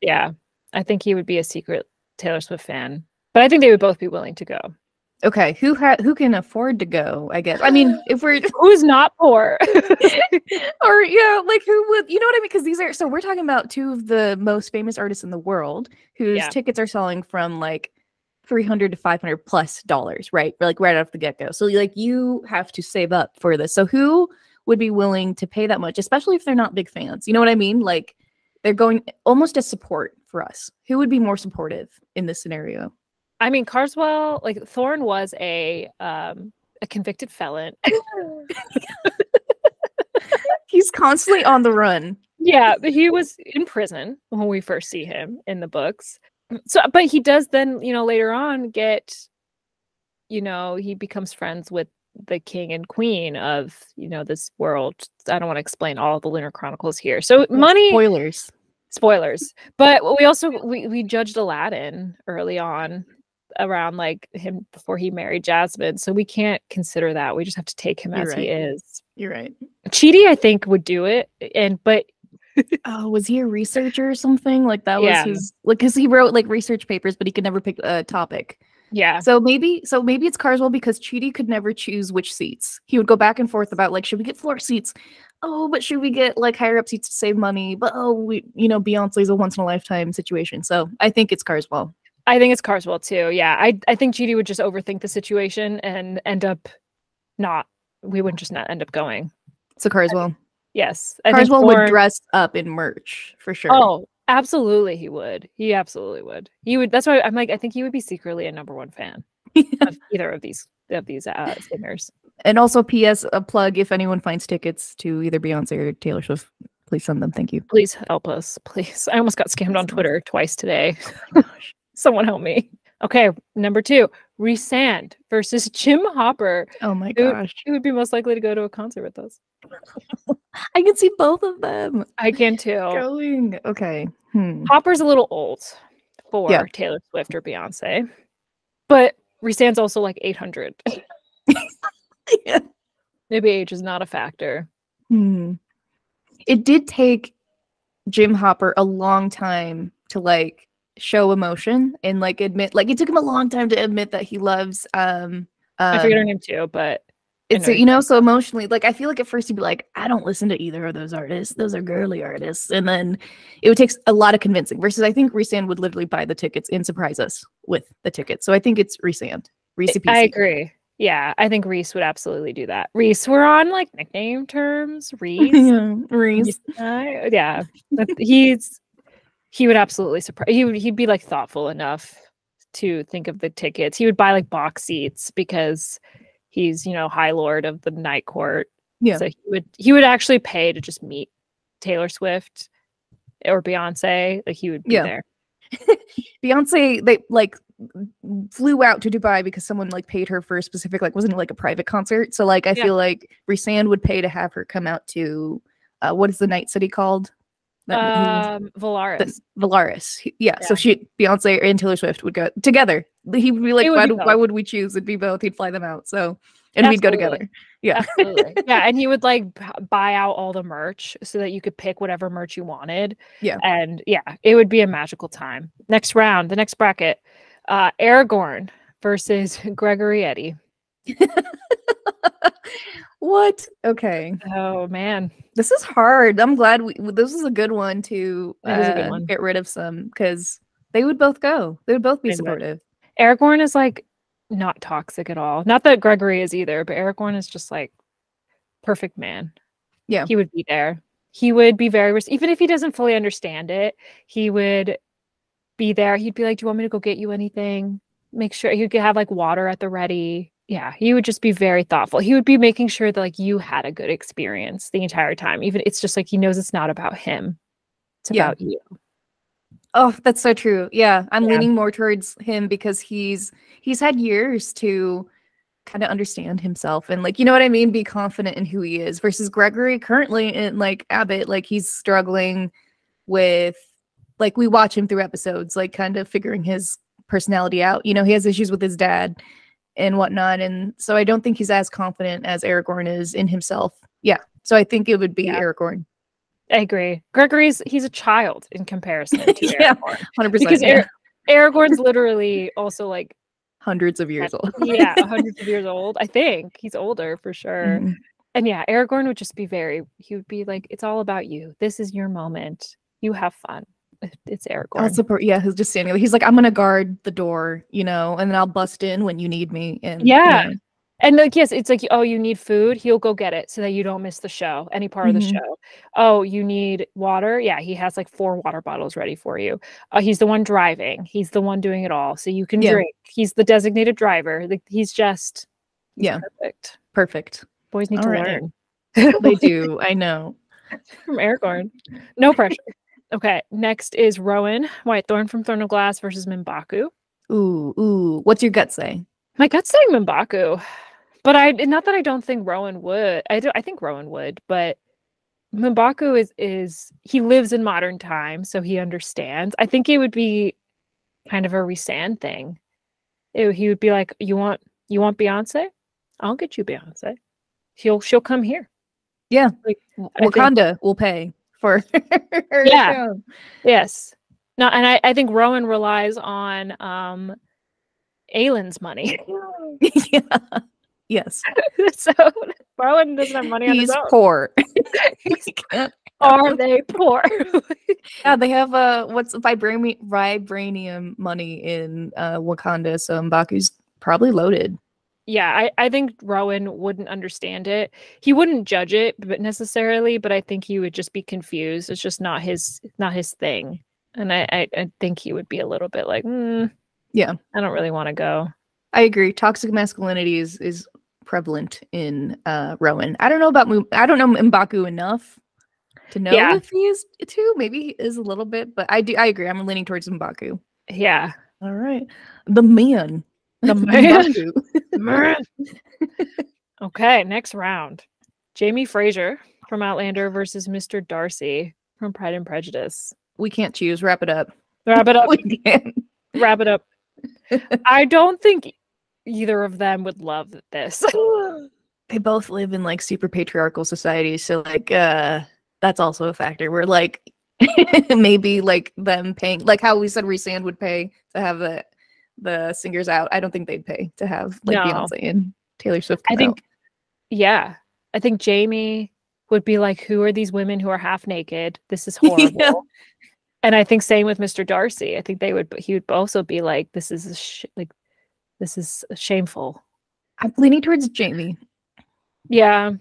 Yeah, I think he would be a secret Taylor Swift fan, but I think they would both be willing to go. Okay, who can afford to go, I guess. I mean, if we're who's not poor, or like who would, you know what I mean? Because we're talking about two of the most famous artists in the world whose tickets are selling from like $300 to $500+ right? Like right off the get-go. So like you have to save up for this. So who would be willing to pay that much, especially if they're not big fans? You know what I mean? Like they're going almost as support for us. Who would be more supportive in this scenario? I mean, Carswell, like Thorne was a convicted felon. He's constantly on the run. Yeah, but he was in prison when we first see him in the books. So, but he does then, later on get, he becomes friends with the king and queen of, this world. I don't want to explain all the Lunar Chronicles here. So money. Spoilers. But we also, we judged Aladdin early on around like him before he married Jasmine. So we can't consider that. We just have to take him as he is. You're right. Chidi, I think, would do it. But oh, was he a researcher or something? Like that was his, like, because he wrote like research papers, but he could never pick a topic. Yeah. So maybe it's Carswell, because Chidi could never choose which seats. He would go back and forth about like, should we get floor seats? Oh, but should we get like higher up seats to save money? But Beyonce's a once in a lifetime situation. So I think it's Carswell. I think it's Carswell too. Yeah. I think Chidi would just overthink the situation and we wouldn't just not end up going. So Carswell. Yes. Carswell would dress up in merch for sure. Oh, absolutely he would. He absolutely would. He would. That's why I'm like, I think he would be secretly a #1 fan of either of these singers. And also, P.S. a plug, if anyone finds tickets to either Beyonce or Taylor Swift, please send them. Thank you. Please help us. Please. I almost got scammed on Twitter twice today. Gosh. Someone help me. Okay, #2, Rhysand versus Jim Hopper. Oh my gosh. Who would be most likely to go to a concert with us? I can see both of them. I can too. Going. Okay. Hopper's a little old for Taylor Swift or Beyonce, but Rhysand's also like 800. Yeah. Maybe age is not a factor. It did take Jim Hopper a long time to like show emotion and like admit, like it took him a long time to admit that he loves I figured her name too, but it's so emotionally, like I feel like at first he'd be like, I don't listen to either of those artists, those are girly artists, and then it would take a lot of convincing, versus I think Rhysand would literally buy the tickets and surprise us with the tickets. So I think it's Rhysand. I agree. Yeah, I think Rhys would absolutely do that. Rhys, we're on like nickname terms. Rhys. Rhys. Yeah. He would absolutely surprise. He'd be like thoughtful enough to think of the tickets. He would buy like box seats because he's, High Lord of the Night Court. Yeah. So he would actually pay to just meet Taylor Swift or Beyonce. Like he would be there. Beyonce, they like flew out to Dubai because someone like paid her for a specific, like, wasn't it like a private concert? So like I feel like Rhysand would pay to have her come out to what is the night city called? Valaris. Valaris. Yeah. So Beyonce and Taylor Swift would go together. He would be like, why would we choose? It'd be both. He'd fly them out. So we'd go together. Yeah. Absolutely. Yeah. And he would like buy out all the merch so that you could pick whatever merch you wanted. Yeah. And it would be a magical time. Next round, the next bracket, Aragorn versus Gregory Eddy. What? Okay. Oh man, this is hard. I'm glad this is a good one to get rid of some, because they would both go. They would both be supportive. Aragorn is like not toxic at all. Not that Gregory is either, but Aragorn is just like perfect man. Yeah, he would be there. He would be very even if he doesn't fully understand it, he would be there. He'd be like, "Do you want me to go get you anything?" Make sure he could have like water at the ready. Yeah, he would just be very thoughtful. He would be making sure that like you had a good experience the entire time. Even it's just like he knows it's not about him. It's about you. Oh, that's so true. Yeah, I'm Yeah. leaning more towards him because he's had years to kind of understand himself and, like, you know what I mean, be confident in who he is, versus Gregory currently in, like, Abbott, like, he's struggling with, like, we watch him through episodes, like, kind of figuring his personality out. You know, he has issues with his dad and whatnot, and so I don't think he's as confident as Aragorn is in himself. Yeah, so I think it would be Yeah. Aragorn. I agree. He's a child in comparison to Yeah, Aragorn. 100%. Because Yeah. Aragorn's literally also like Hundreds of years old. Yeah, hundreds of years old. I think he's older for sure. Mhm. And yeah, Aragorn would just be he would be like, it's all about you. This is your moment. You have fun. It's Aragorn. Yeah, he's just standing there. He's like, I'm gonna guard the door, you know, and then I'll bust in when you need me. And Yeah. you know. And like, yes, it's like, oh, you need food. He'll go get it so that you don't miss the show, any part of the show. Oh, you need water. Yeah, he has like 4 water bottles ready for you. He's the one driving. He's the one doing it all. So you can drink. He's the designated driver. Like, he's perfect. Perfect. Boys need to learn. They do. I know. From Aragorn. No pressure. Okay, next is Rowan Whitethorn from Throne of Glass versus M'Baku. Ooh. What's your gut say? My gut's saying M'Baku. But not that I don't think Rowan would. I think Rowan would, but M'Baku is he lives in modern times, so he understands. I think it would be kind of a Rhysand thing. He would be like, you want Beyonce? I'll get you Beyonce. She'll come here. Yeah. Like, Wakanda will pay for her. Yeah. Yes. No, and I think Rowan relies on Aelin's money. Yeah. Yes. So Rowan doesn't have money on his own. He's poor. Are they poor? Yeah, they have what's vibranium money in Wakanda, so M'Baku's probably loaded. Yeah, I think Rowan wouldn't understand it. He wouldn't judge it, but necessarily, but I think he would just be confused. It's just not his thing. And I think he would be a little bit like, yeah, I don't really want to go. I agree. Toxic masculinity is prevalent in Rowan. I don't know M'Baku enough to know if he is too. Maybe he is a little bit, but I agree. I'm leaning towards M'Baku. Yeah. All right. The man. Man. Okay, next round. Jamie Fraser from Outlander versus Mr. Darcy from Pride and Prejudice. We can't choose. Wrap it up. We can't. Wrap it up. I don't think either of them would love this. They both live in like super patriarchal societies, so like that's also a factor. Where like maybe like them paying, like how we said Rhysand would pay to have the singers out. I don't think they'd pay to have like Beyonce and Taylor Swift come out. I think Jamie would be like, who are these women who are half naked? This is horrible. Yeah. And I think same with Mr. Darcy. I think he would also be like, this is shameful. I'm leaning towards Jamie. Yeah.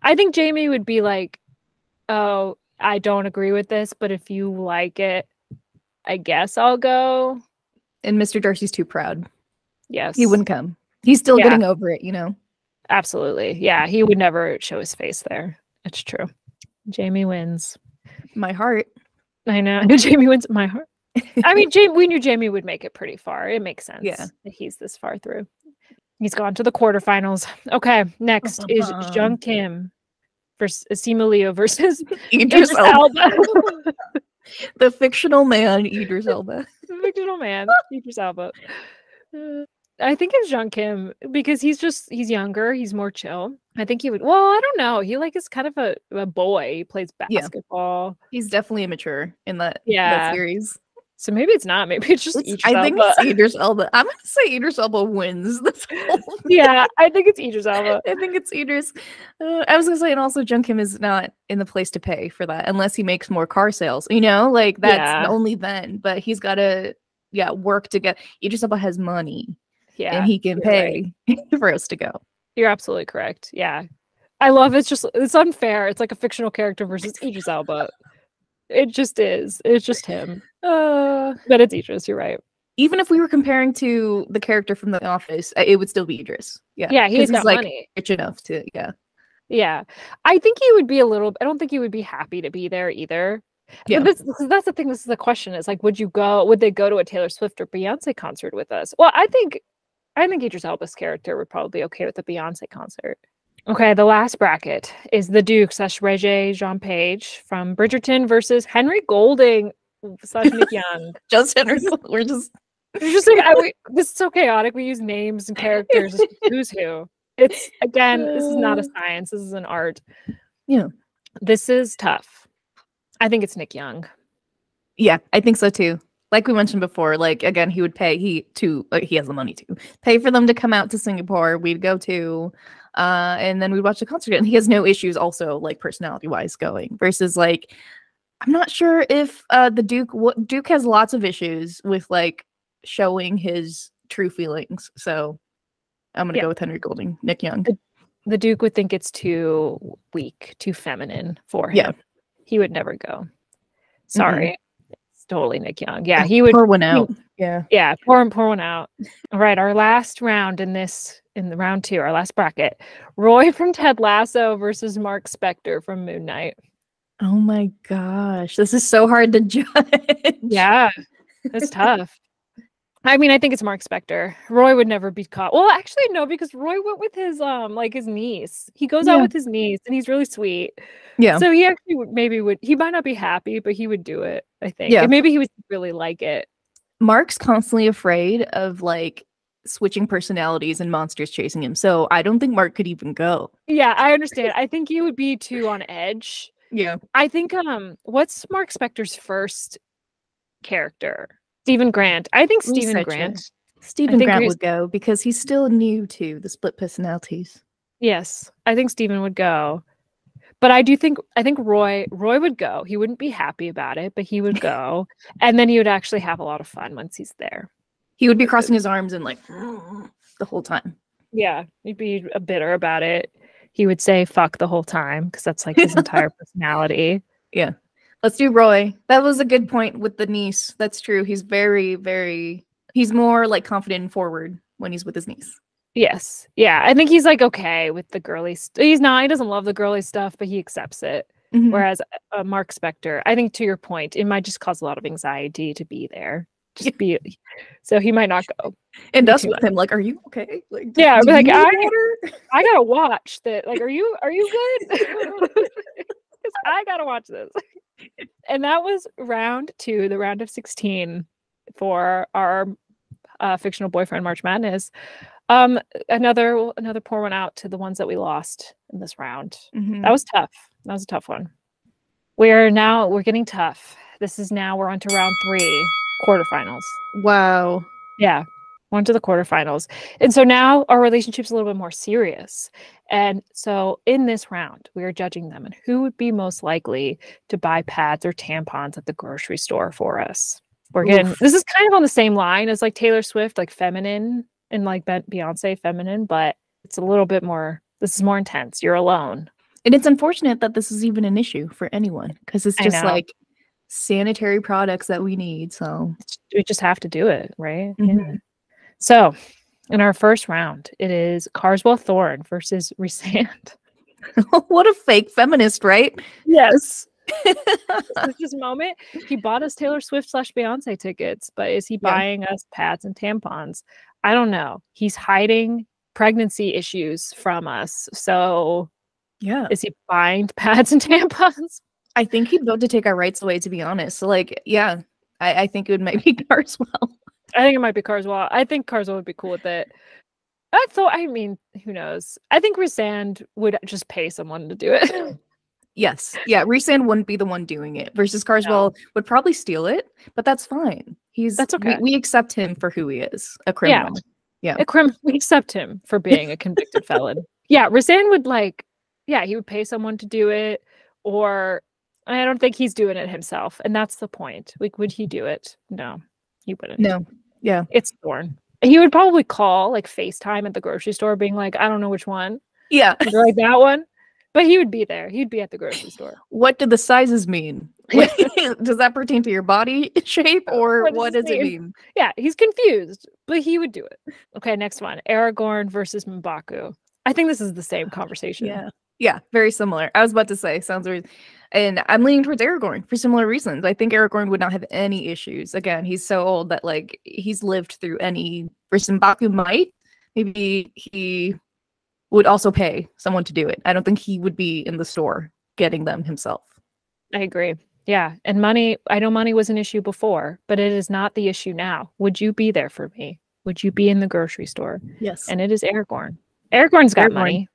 I think Jamie would be like, oh, I don't agree with this, but if you like it, I guess I'll go. And Mr. Darcy's too proud. Yes. He wouldn't come. He's still getting over it, you know? Absolutely. Yeah, he would never show his face there. It's true. Jamie wins. My heart. I know. Jamie wins my heart. I mean, we knew Jamie would make it pretty far. It makes sense. Yeah. That he's this far through. He's gone to the quarterfinals. Okay, next is Jung Kim versus Simu Liu versus Idris Elba. The fictional man, Idris Elba. The fictional man, Idris Elba. I think it's Jung Kim because he's younger. He's more chill. I think he would. Well, I don't know. He like is kind of a boy. He plays basketball. Yeah. He's definitely immature in that series. So maybe it's not. Maybe it's just Idris Elba. I think it's Idris Elba. I'm gonna say Idris Elba wins this whole thing. Yeah, I think it's Idris Elba. I think it's Idris. I was gonna say, and also Jung Kim is not in the place to pay for that unless he makes more car sales. You know, like that's only then. But he's got to work to get. Idris Elba has money. Yeah, and he can pay for us to go. You're absolutely correct. Yeah, I love it. It's unfair. It's like a fictional character versus Idris Elba. It just is. It's just him. But it's Idris. You're right. Even if we were comparing to the character from The Office, it would still be Idris. Yeah. Yeah, he's got like money. Rich enough to. Yeah. Yeah, I think he would be I don't think he would be happy to be there either. But that's the thing. This is the question. Is like, would they go to a Taylor Swift or Beyonce concert with us? Well, I think Idris Elba's character would probably be okay with the Beyonce concert. Okay, the last bracket is the Duke / Regé-Jean Page from Bridgerton versus Henry Golding / Nick Young. Just Henry. We're just like this is so chaotic. We use names and characters. Who's who? It's again. This is not a science. This is an art. Yeah, this is tough. I think it's Nick Young. Yeah, I think so too. Like we mentioned before, like again, he would pay. He has the money to pay for them to come out to Singapore. We'd go to, and then we'd watch the concert. And he has no issues, also like personality wise, going versus like. I'm not sure if the Duke has lots of issues with like showing his true feelings. So I'm gonna go with Henry Golding, Nick Young. The Duke would think it's too weak, too feminine for him. Yeah. He would never go. Sorry. It's totally Nick Young. Yeah, he would pour one out. Yeah, pour one out. All right, our last round in the round 2, our last bracket. Roy from Ted Lasso versus Mark Spector from Moon Knight. Oh my gosh, this is so hard to judge. Yeah, it's tough. I mean, I think it's Mark Spector. Roy would never be caught. Well, actually, no, because Roy went with his his niece. He goes out with his niece, and he's really sweet. Yeah. So he actually would. He might not be happy, but he would do it. I think. Yeah. And maybe he would really like it. Mark's constantly afraid of like switching personalities and monsters chasing him. So I don't think Mark could even go. Yeah, I understand. I think he would be too on edge. Yeah. I think what's Mark Spector's first character? Stephen Grant. I think Stephen Grant. Stephen Grant would go because he's still new to the split personalities. Yes, I think Stephen would go. But I think Roy would go. He wouldn't be happy about it, but he would go. And then he would actually have a lot of fun once he's there. He would be crossing his arms and like the whole time. Yeah, he'd be bitter about it. He would say fuck the whole time because that's like his entire personality. Yeah. Let's do Roy. That was a good point with the niece. That's true. He's very, very, he's more like confident and forward when he's with his niece. Yes. Yeah. I think he's like okay with the girly stuff. He doesn't love the girly stuff, but he accepts it. Mm-hmm. Whereas Mark Spector, I think to your point, it might just cause a lot of anxiety to be there. So he might not go. And us with him, like, are you okay? Like, yeah, like I gotta watch that. Like, are you good? I gotta watch this. And that was round 2, the round of 16 for our fictional boyfriend March Madness. Another pour one out to the ones that we lost in this round. Mm-hmm. That was tough. That was a tough one. We're getting tough. We're on to round 3, quarterfinals. Wow. Yeah. On to the quarterfinals. And so now our relationship's a little bit more serious. And so in this round, we are judging them and who would be most likely to buy pads or tampons at the grocery store for us. This is kind of on the same line as like Taylor Swift, like feminine, and like Beyonce feminine, but it's a little bit more, this is more intense. You're alone. And it's unfortunate that this is even an issue for anyone because it's just like sanitary products that we need. So we just have to do it, right? Mm-hmm. Yeah. So in our first round, it is Carswell Thorne versus Rhysand. What a fake feminist, right? Yes. This moment, he bought us Taylor Swift / Beyonce tickets, but is he buying us pads and tampons? I don't know. He's hiding pregnancy issues from us. So is he buying pads and tampons? I think he'd vote to take our rights away, to be honest. So like, I think it would maybe Carswell. I think it might be Carswell. I think Carswell would be cool with it. I mean, who knows? I think Rhysand would just pay someone to do it. Yes. Yeah, Rhysand wouldn't be the one doing it. Versus Carswell would probably steal it, but that's fine. That's okay. We accept him for who he is, a criminal. Yeah. We accept him for being a convicted felon. Yeah, Rhysand would he would pay someone to do it, or I don't think he's doing it himself. And that's the point. Like, would he do it? No, he wouldn't. No. Yeah. It's Thorne. He would probably call like FaceTime at the grocery store being like, I don't know which one. Yeah. Like that one. But he would be there. He'd be at the grocery store. What do the sizes mean? Does that pertain to your body shape or what does it mean? Yeah, he's confused, but he would do it. Okay, next one. Aragorn versus M'Baku. I think this is the same conversation. Yeah. Yeah, very similar. I was about to say, sounds weird. And I'm leaning towards Aragorn for similar reasons. I think Aragorn would not have any issues. Again, he's so old that like he's lived through any. Rhysand might. Maybe he would also pay someone to do it. I don't think he would be in the store getting them himself. I agree. Yeah. And money, I know money was an issue before, but it is not the issue now. Would you be there for me? Would you be in the grocery store? Yes. And it is Aragorn. Aragorn's got money.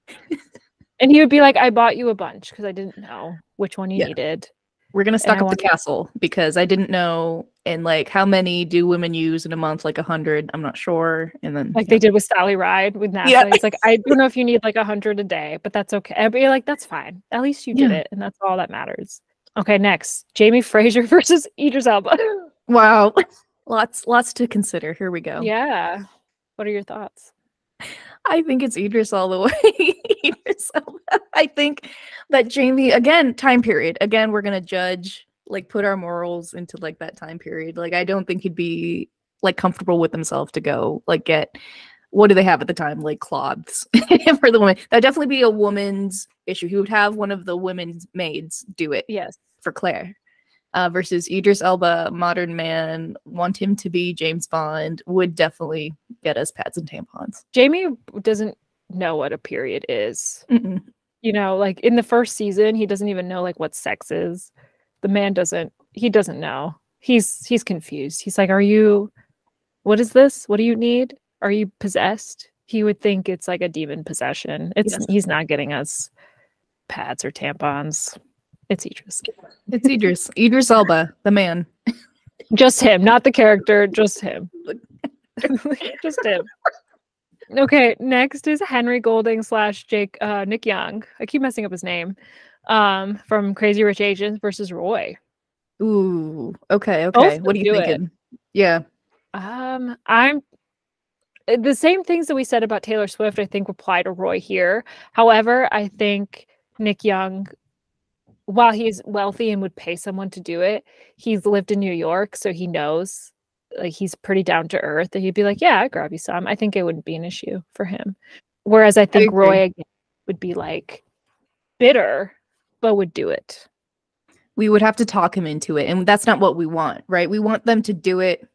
And he would be like, I bought you a bunch because I didn't know which one you needed. We're going to stock up the castle because I didn't know. And like, how many do women use in a month? Like 100? I'm not sure. And then like they did with Sally Ride with NASA. Yeah. It's like, I don't know if you need like 100 a day, but that's okay. I'd be like, that's fine. At least you did it. And that's all that matters. Okay, next. Jamie Fraser versus Idris Elba. Wow. Lots to consider. Here we go. Yeah. What are your thoughts? I think it's Idris all the way. Idris Elba. I think that Jamie, again, time period. Again, we're going to judge, like put our morals into like that time period. Like, I don't think he'd be like comfortable with himself to go like get, what do they have at the time? Like cloths for the woman. That'd definitely be a woman's issue. He would have one of the women's maids do it. Yes. For Claire. Versus Idris Elba, modern man, want him to be James Bond, would definitely get us pads and tampons. Jamie doesn't know what a period is. You know, like in the first season, he doesn't even know like what sex is. The man doesn't know. He's confused. He's like, what is this? What do you need? Are you possessed? He would think it's like a demon possession. He's not getting us pads or tampons. It's Idris. It's Idris. Idris Elba, the man. Just him, not the character, just him. Just him. Okay, next is Henry Golding / Nick Young. I keep messing up his name. From Crazy Rich Asians versus Roy. Ooh, okay. What are you thinking? Yeah. I'm the same things that we said about Taylor Swift, I think apply to Roy here. However, I think Nick Young, while he's wealthy and would pay someone to do it, he's lived in New York, so he knows, like, he's pretty down to earth, and he'd be like, yeah, I'd grab you some. I think it wouldn't be an issue for him. Whereas I think Roy again would be like bitter, but would do it. We would have to talk him into it, and that's not what we want, right? We want them to do it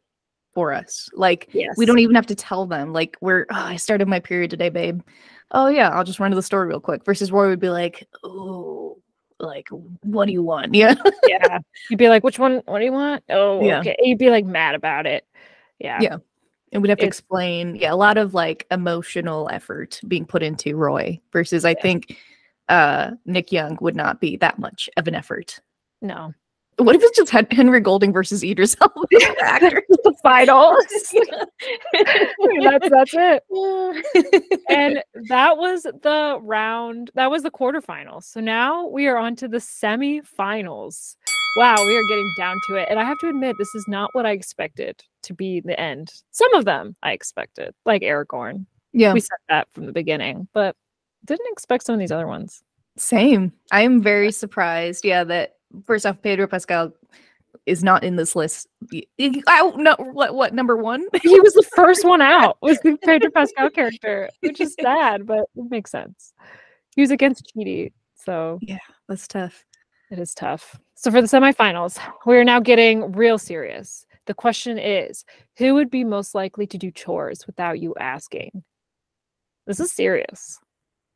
for us. Like, we don't even have to tell them, like, I started my period today, babe. Oh yeah, I'll just run to the store real quick. Versus Roy would be like, oh, like, what do you want? Yeah. Yeah. You'd be like, which one? What do you want? Oh, yeah. Okay. You'd be like mad about it. Yeah. Yeah. And we'd have to explain. Yeah. A lot of like emotional effort being put into Roy versus I think Nick Young would not be that much of an effort. No. What if it's just Henry Golding versus Idris Elba? The final. That's it. And that was the round. That was the quarterfinals. So now we are on to the semifinals. Wow, we are getting down to it. And I have to admit, this is not what I expected to be the end. Some of them I expected, like Aragorn. Yeah. We said that from the beginning, but didn't expect some of these other ones. Same. I am very surprised. Yeah, that first off, Pedro Pascal is not in this list. I know what number one? He was the first one out. Was the Pedro Pascal character, which is sad, but it makes sense. He was against Chidi, so yeah, that's tough. It is tough. So for the semifinals, we are now getting real serious. The question is, who would be most likely to do chores without you asking? This is serious.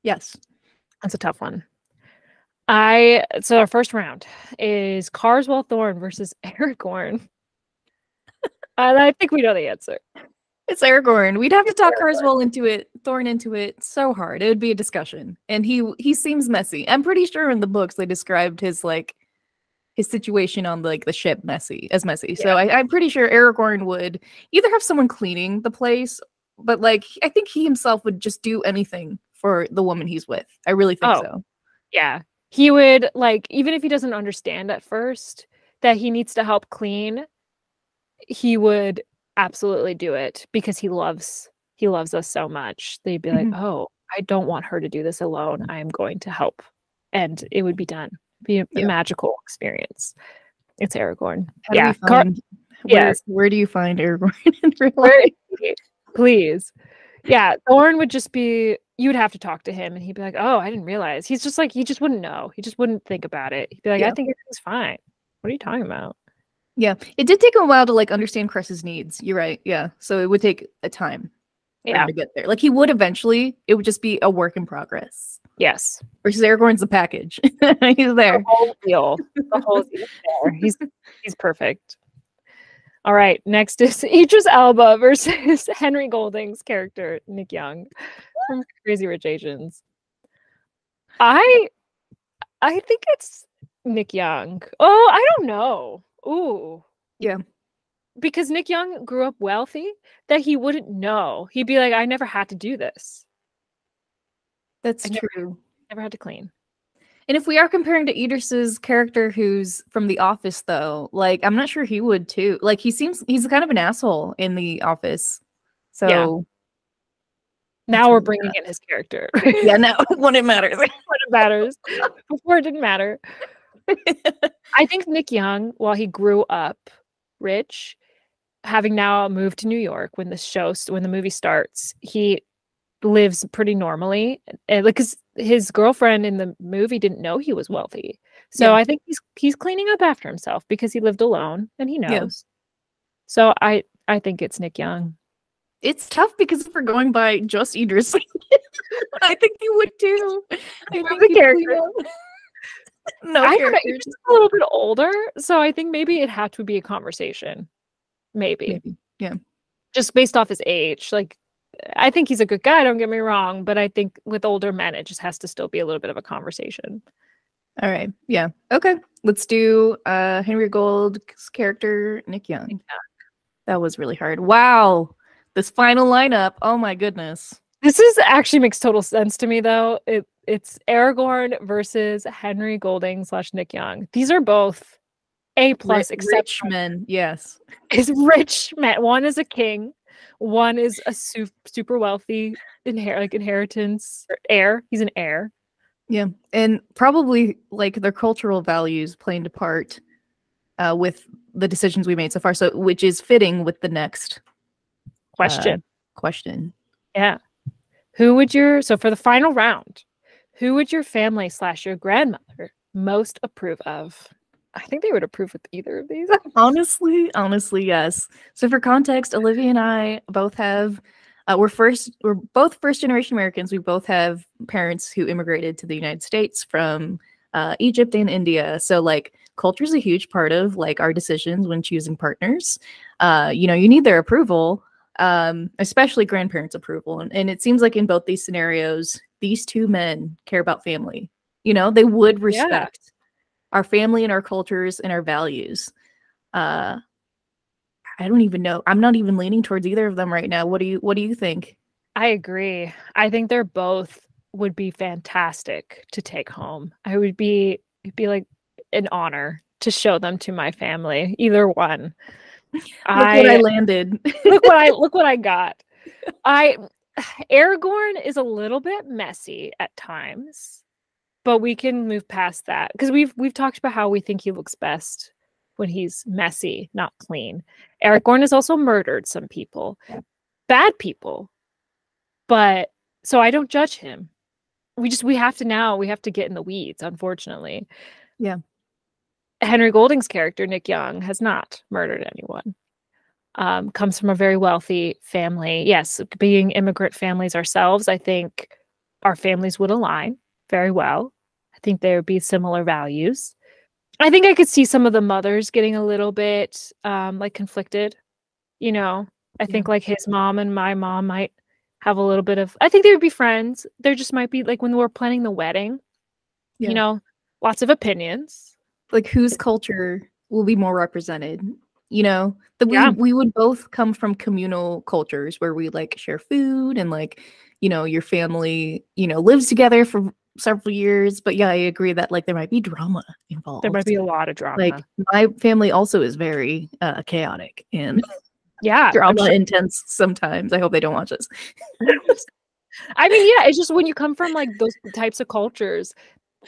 Yes, that's a tough one. So our first round is Carswell Thorne versus Aragorn. I think we know the answer. It's Aragorn. We'd have to talk Carswell into it, Thorne into it so hard. It would be a discussion. And he seems messy. I'm pretty sure in the books they described his situation on like the ship messy. Yeah. So I'm pretty sure Aragorn would either have someone cleaning the place, but like I think he himself would just do anything for the woman he's with. I really think so. Yeah. He would, like, even if he doesn't understand at first that he needs to help clean, he would absolutely do it because he loves us so much. They'd be like, oh, I don't want her to do this alone. I am going to help. And it would be done. It'd be a magical experience. It's Aragorn. Where do you find Aragorn in real life? Please. Yeah, Thorne would just be you would have to talk to him and he'd be like, oh, I didn't realize. He's just like, he just wouldn't know. He just wouldn't think about it. He'd be like, I think everything's fine. What are you talking about? Yeah, it did take him a while to like understand Cress's needs. You're right. Yeah, so it would take a time for him to get there. Like he would eventually. It would just be a work in progress. Yes. Versus Aragorn's the package. He's there. The whole deal. The whole deal there. He's perfect. All right. Next is Idris Elba versus Henry Golding's character Nick Young from Crazy Rich Asians. I think it's Nick Young. Oh, I don't know. Ooh. Yeah. Because Nick Young grew up wealthy that he wouldn't know. He'd be like, I never had to do this. That's true. Never had to clean. And if we are comparing to Idris's character who's from The Office, though, like, I'm not sure he would, too. Like, he's kind of an asshole in The Office. So... Yeah. Now we're bringing in his character. Yeah, now when it matters. When it matters. Before it didn't matter. I think Nick Young, while he grew up rich, having now moved to New York when the movie starts, he lives pretty normally. Because his girlfriend in the movie didn't know he was wealthy. So I think he's cleaning up after himself because he lived alone and he knows. Yeah. So I think it's Nick Young. It's tough because if we're going by just Idris, I think you would too. I think the character. I don't know, he's just a little bit older, so I think maybe it had to be a conversation. Maybe. Yeah. Just based off his age. Like, I think he's a good guy, don't get me wrong, but I think with older men, it just has to still be a little bit of a conversation. All right. Yeah. Okay. Let's do Henry Gold's character, Nick Young. Yeah. That was really hard. Wow. This final lineup. Oh my goodness. This actually makes total sense to me, though. It's Aragorn versus Henry Golding / Nick Young. These are both A+, rich men. Yes. Is rich men. One is a king. One is a super wealthy inheritance heir. He's an heir. Yeah, and probably like their cultural values playing a part with the decisions we made so far. So, which is fitting with the next question. Yeah. So for the final round, who would your family / your grandmother most approve of? I think they would approve with either of these. Honestly, yes. So for context, Olivia and I both have, we're both first-generation Americans. We both have parents who immigrated to the United States from Egypt and India. So like culture is a huge part of like our decisions when choosing partners. You need their approval. Especially grandparents' approval. And it seems like in both these scenarios, these two men care about family. They would respect our family and our cultures and our values. I don't even know. I'm not even leaning towards either of them right now. What do you think? I agree. I think they're both would be fantastic to take home. It'd be like an honor to show them to my family. Either one. Look what I landed. look what I got. Aragorn is a little bit messy at times, but we can move past that because we've talked about how we think he looks best when he's messy, not clean. Aragorn has also murdered some people, bad people, but so I don't judge him. We have to get in the weeds, unfortunately. Yeah. Henry Golding's character, Nick Young, has not murdered anyone. Comes from a very wealthy family. Yes, being immigrant families ourselves, I think our families would align very well. I think there would be similar values. I think I could see some of the mothers getting a little bit conflicted. I think like his mom and my mom might have a little bit of, I think they would be friends. There just might be like when we're planning the wedding, lots of opinions. Like whose culture will be more represented, we would both come from communal cultures where we like share food and like, your family, lives together for several years. But yeah, I agree that like there might be drama involved. There might be a lot of drama. Like my family also is very chaotic and drama intense sometimes. I hope they don't watch this. I mean, yeah, it's just when you come from like those types of cultures,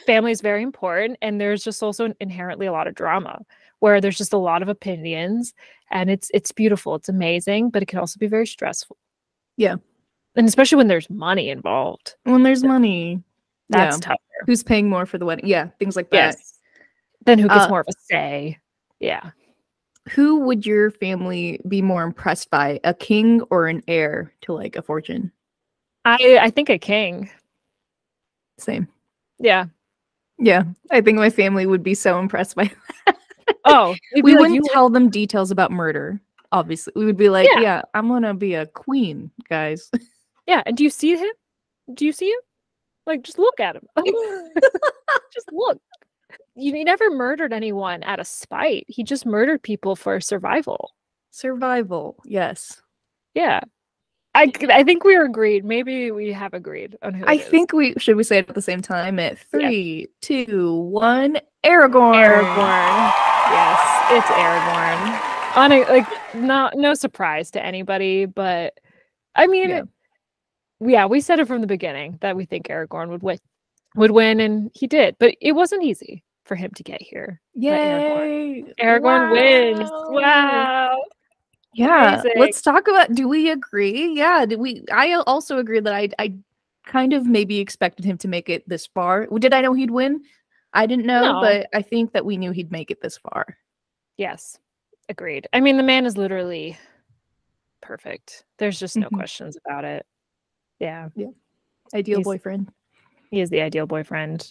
family is very important, and there's just also inherently a lot of drama where there's just a lot of opinions, and it's beautiful, it's amazing, but it can also be very stressful. Yeah, And especially when there's money involved. When there's money. That's tougher. Who's paying more for the wedding? Yeah, things like that. Yes. Then who gets more of a say? Yeah. Who would your family be more impressed by? A king or an heir to like a fortune? I think a king. Same. Yeah. Yeah. I think my family would be so impressed by that. Oh, we wouldn't tell them details about murder. Obviously, we would be like, yeah, I'm gonna be a queen, guys. Yeah. And do you see him? Do you see him? Like, just look at him. Just look. He never murdered anyone out of spite. He just murdered people for survival. Survival, yes. Yeah. I think we are agreed. Maybe we have agreed on who it is. Think we say it at the same time at 3, 2, 1. Aragorn. Aragorn. Yes, it's Aragorn. No surprise to anybody, but I mean, we said it from the beginning that we think Aragorn would win, and he did. But it wasn't easy for him to get here. Yay! Aragorn wins. Wow. Yeah, amazing. Let's talk about, do we agree? Yeah, I also agree that I kind of maybe expected him to make it this far. Did I know he'd win? I didn't know, but I think that we knew he'd make it this far. Yes, agreed. I mean, the man is literally perfect. There's just no questions about it. Yeah. Ideal boyfriend. He is the ideal boyfriend.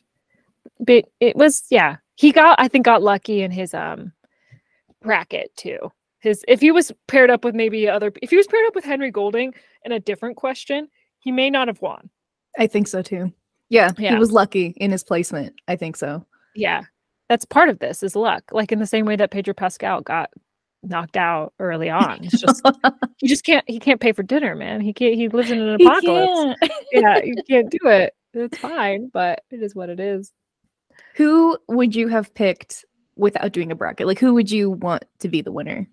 But it was, he got lucky in his bracket too. If he was paired up with Henry Golding in a different question, he may not have won. I think so too. Yeah, he was lucky in his placement. I think so. Yeah. That's part of this is luck. Like in the same way that Pedro Pascal got knocked out early on. It's just he can't pay for dinner, man. He lives in an apocalypse. Yeah, you can't do it. It's fine, but it is what it is. Who would you have picked without doing a bracket? Like, who would you want to be the winner?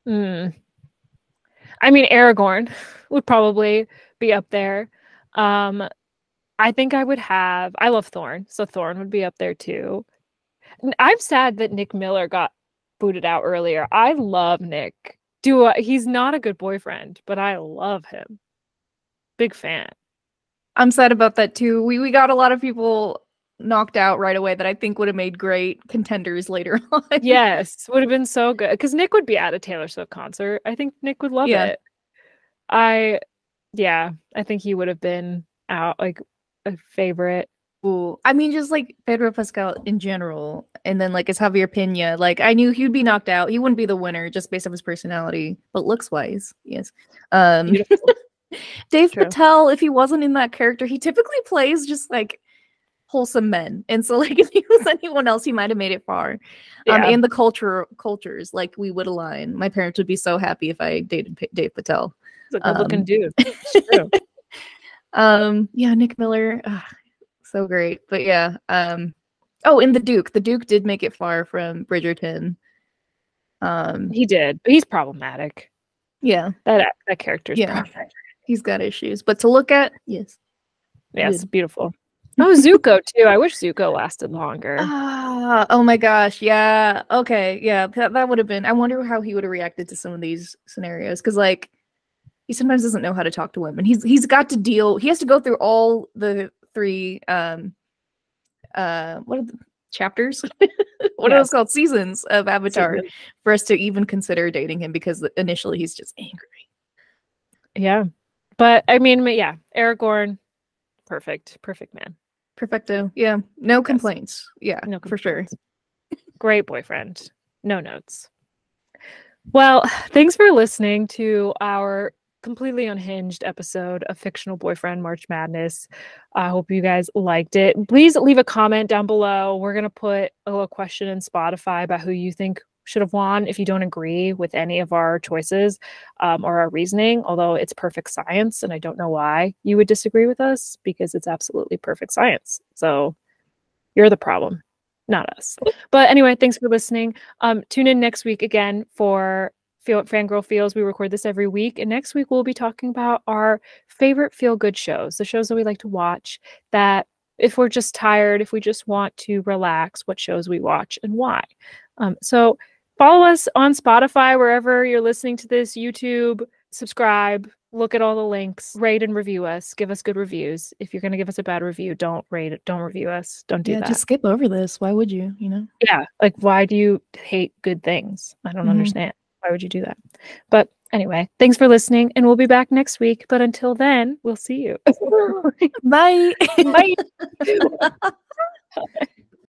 I mean, Aragorn would probably be up there. I think I love Thorne, so Thorne would be up there too. I'm sad that Nick Miller got booted out earlier. I love Nick. He's not a good boyfriend, but I love him. Big fan. I'm sad about that too. We got a lot of people knocked out right away that I think would have made great contenders later on. Yes, would have been so good because Nick would be at a Taylor Swift concert. I think Nick would love it. I think he would have been out like a favorite. Ooh. I mean, just like Pedro Pascal in general, and then like as Javier Pena, like I knew he'd be knocked out. He wouldn't be the winner just based on his personality, but looks wise, yes. Dave Patel, if he wasn't in that character, he typically plays just like wholesome men, and so like if he was anyone else, he might have made it far. And the cultures, like we would align. My parents would be so happy if I dated Dave Patel. He's a good-looking dude. It's true. Nick Miller, so great. But and the Duke did make it far from Bridgerton. He did, but he's problematic. Yeah, that character's problematic. He's got issues, but to look at, yes, beautiful. Oh, Zuko too. I wish Zuko lasted longer. Oh my gosh, yeah. Okay, yeah, that would have been. I wonder how he would have reacted to some of these scenarios, because like he sometimes doesn't know how to talk to women. He has to go through all the 3 what are the chapters? What are those called? Seasons of Avatar for us to even consider dating him, because initially he's just angry. Yeah. But I mean, Aragorn, perfect man. Perfecto. Yeah. No complaints. Yeah, no complaints. For sure. Great boyfriend. No notes. Well, thanks for listening to our completely unhinged episode of Fictional Boyfriend March Madness. I hope you guys liked it. Please leave a comment down below. We're going to put a little question in Spotify about who you think should have won if you don't agree with any of our choices or our reasoning, although it's perfect science, and I don't know why you would disagree with us, because it's absolutely perfect science. So you're the problem, not us. But anyway, thanks for listening. Tune in next week again for Fangirl Feels. We record this every week, and next week we'll be talking about our favorite feel-good shows, the shows that we like to watch, that if we're just tired, if we just want to relax, what shows we watch and why. Follow us on Spotify, wherever you're listening to this, YouTube, subscribe, look at all the links, rate and review us, give us good reviews. If you're going to give us a bad review, don't rate it, don't review us, don't do that. Just skip over this. Why would you, Yeah, like, why do you hate good things? I don't understand. Why would you do that? But anyway, thanks for listening, and we'll be back next week. But until then, we'll see you. Bye. Bye.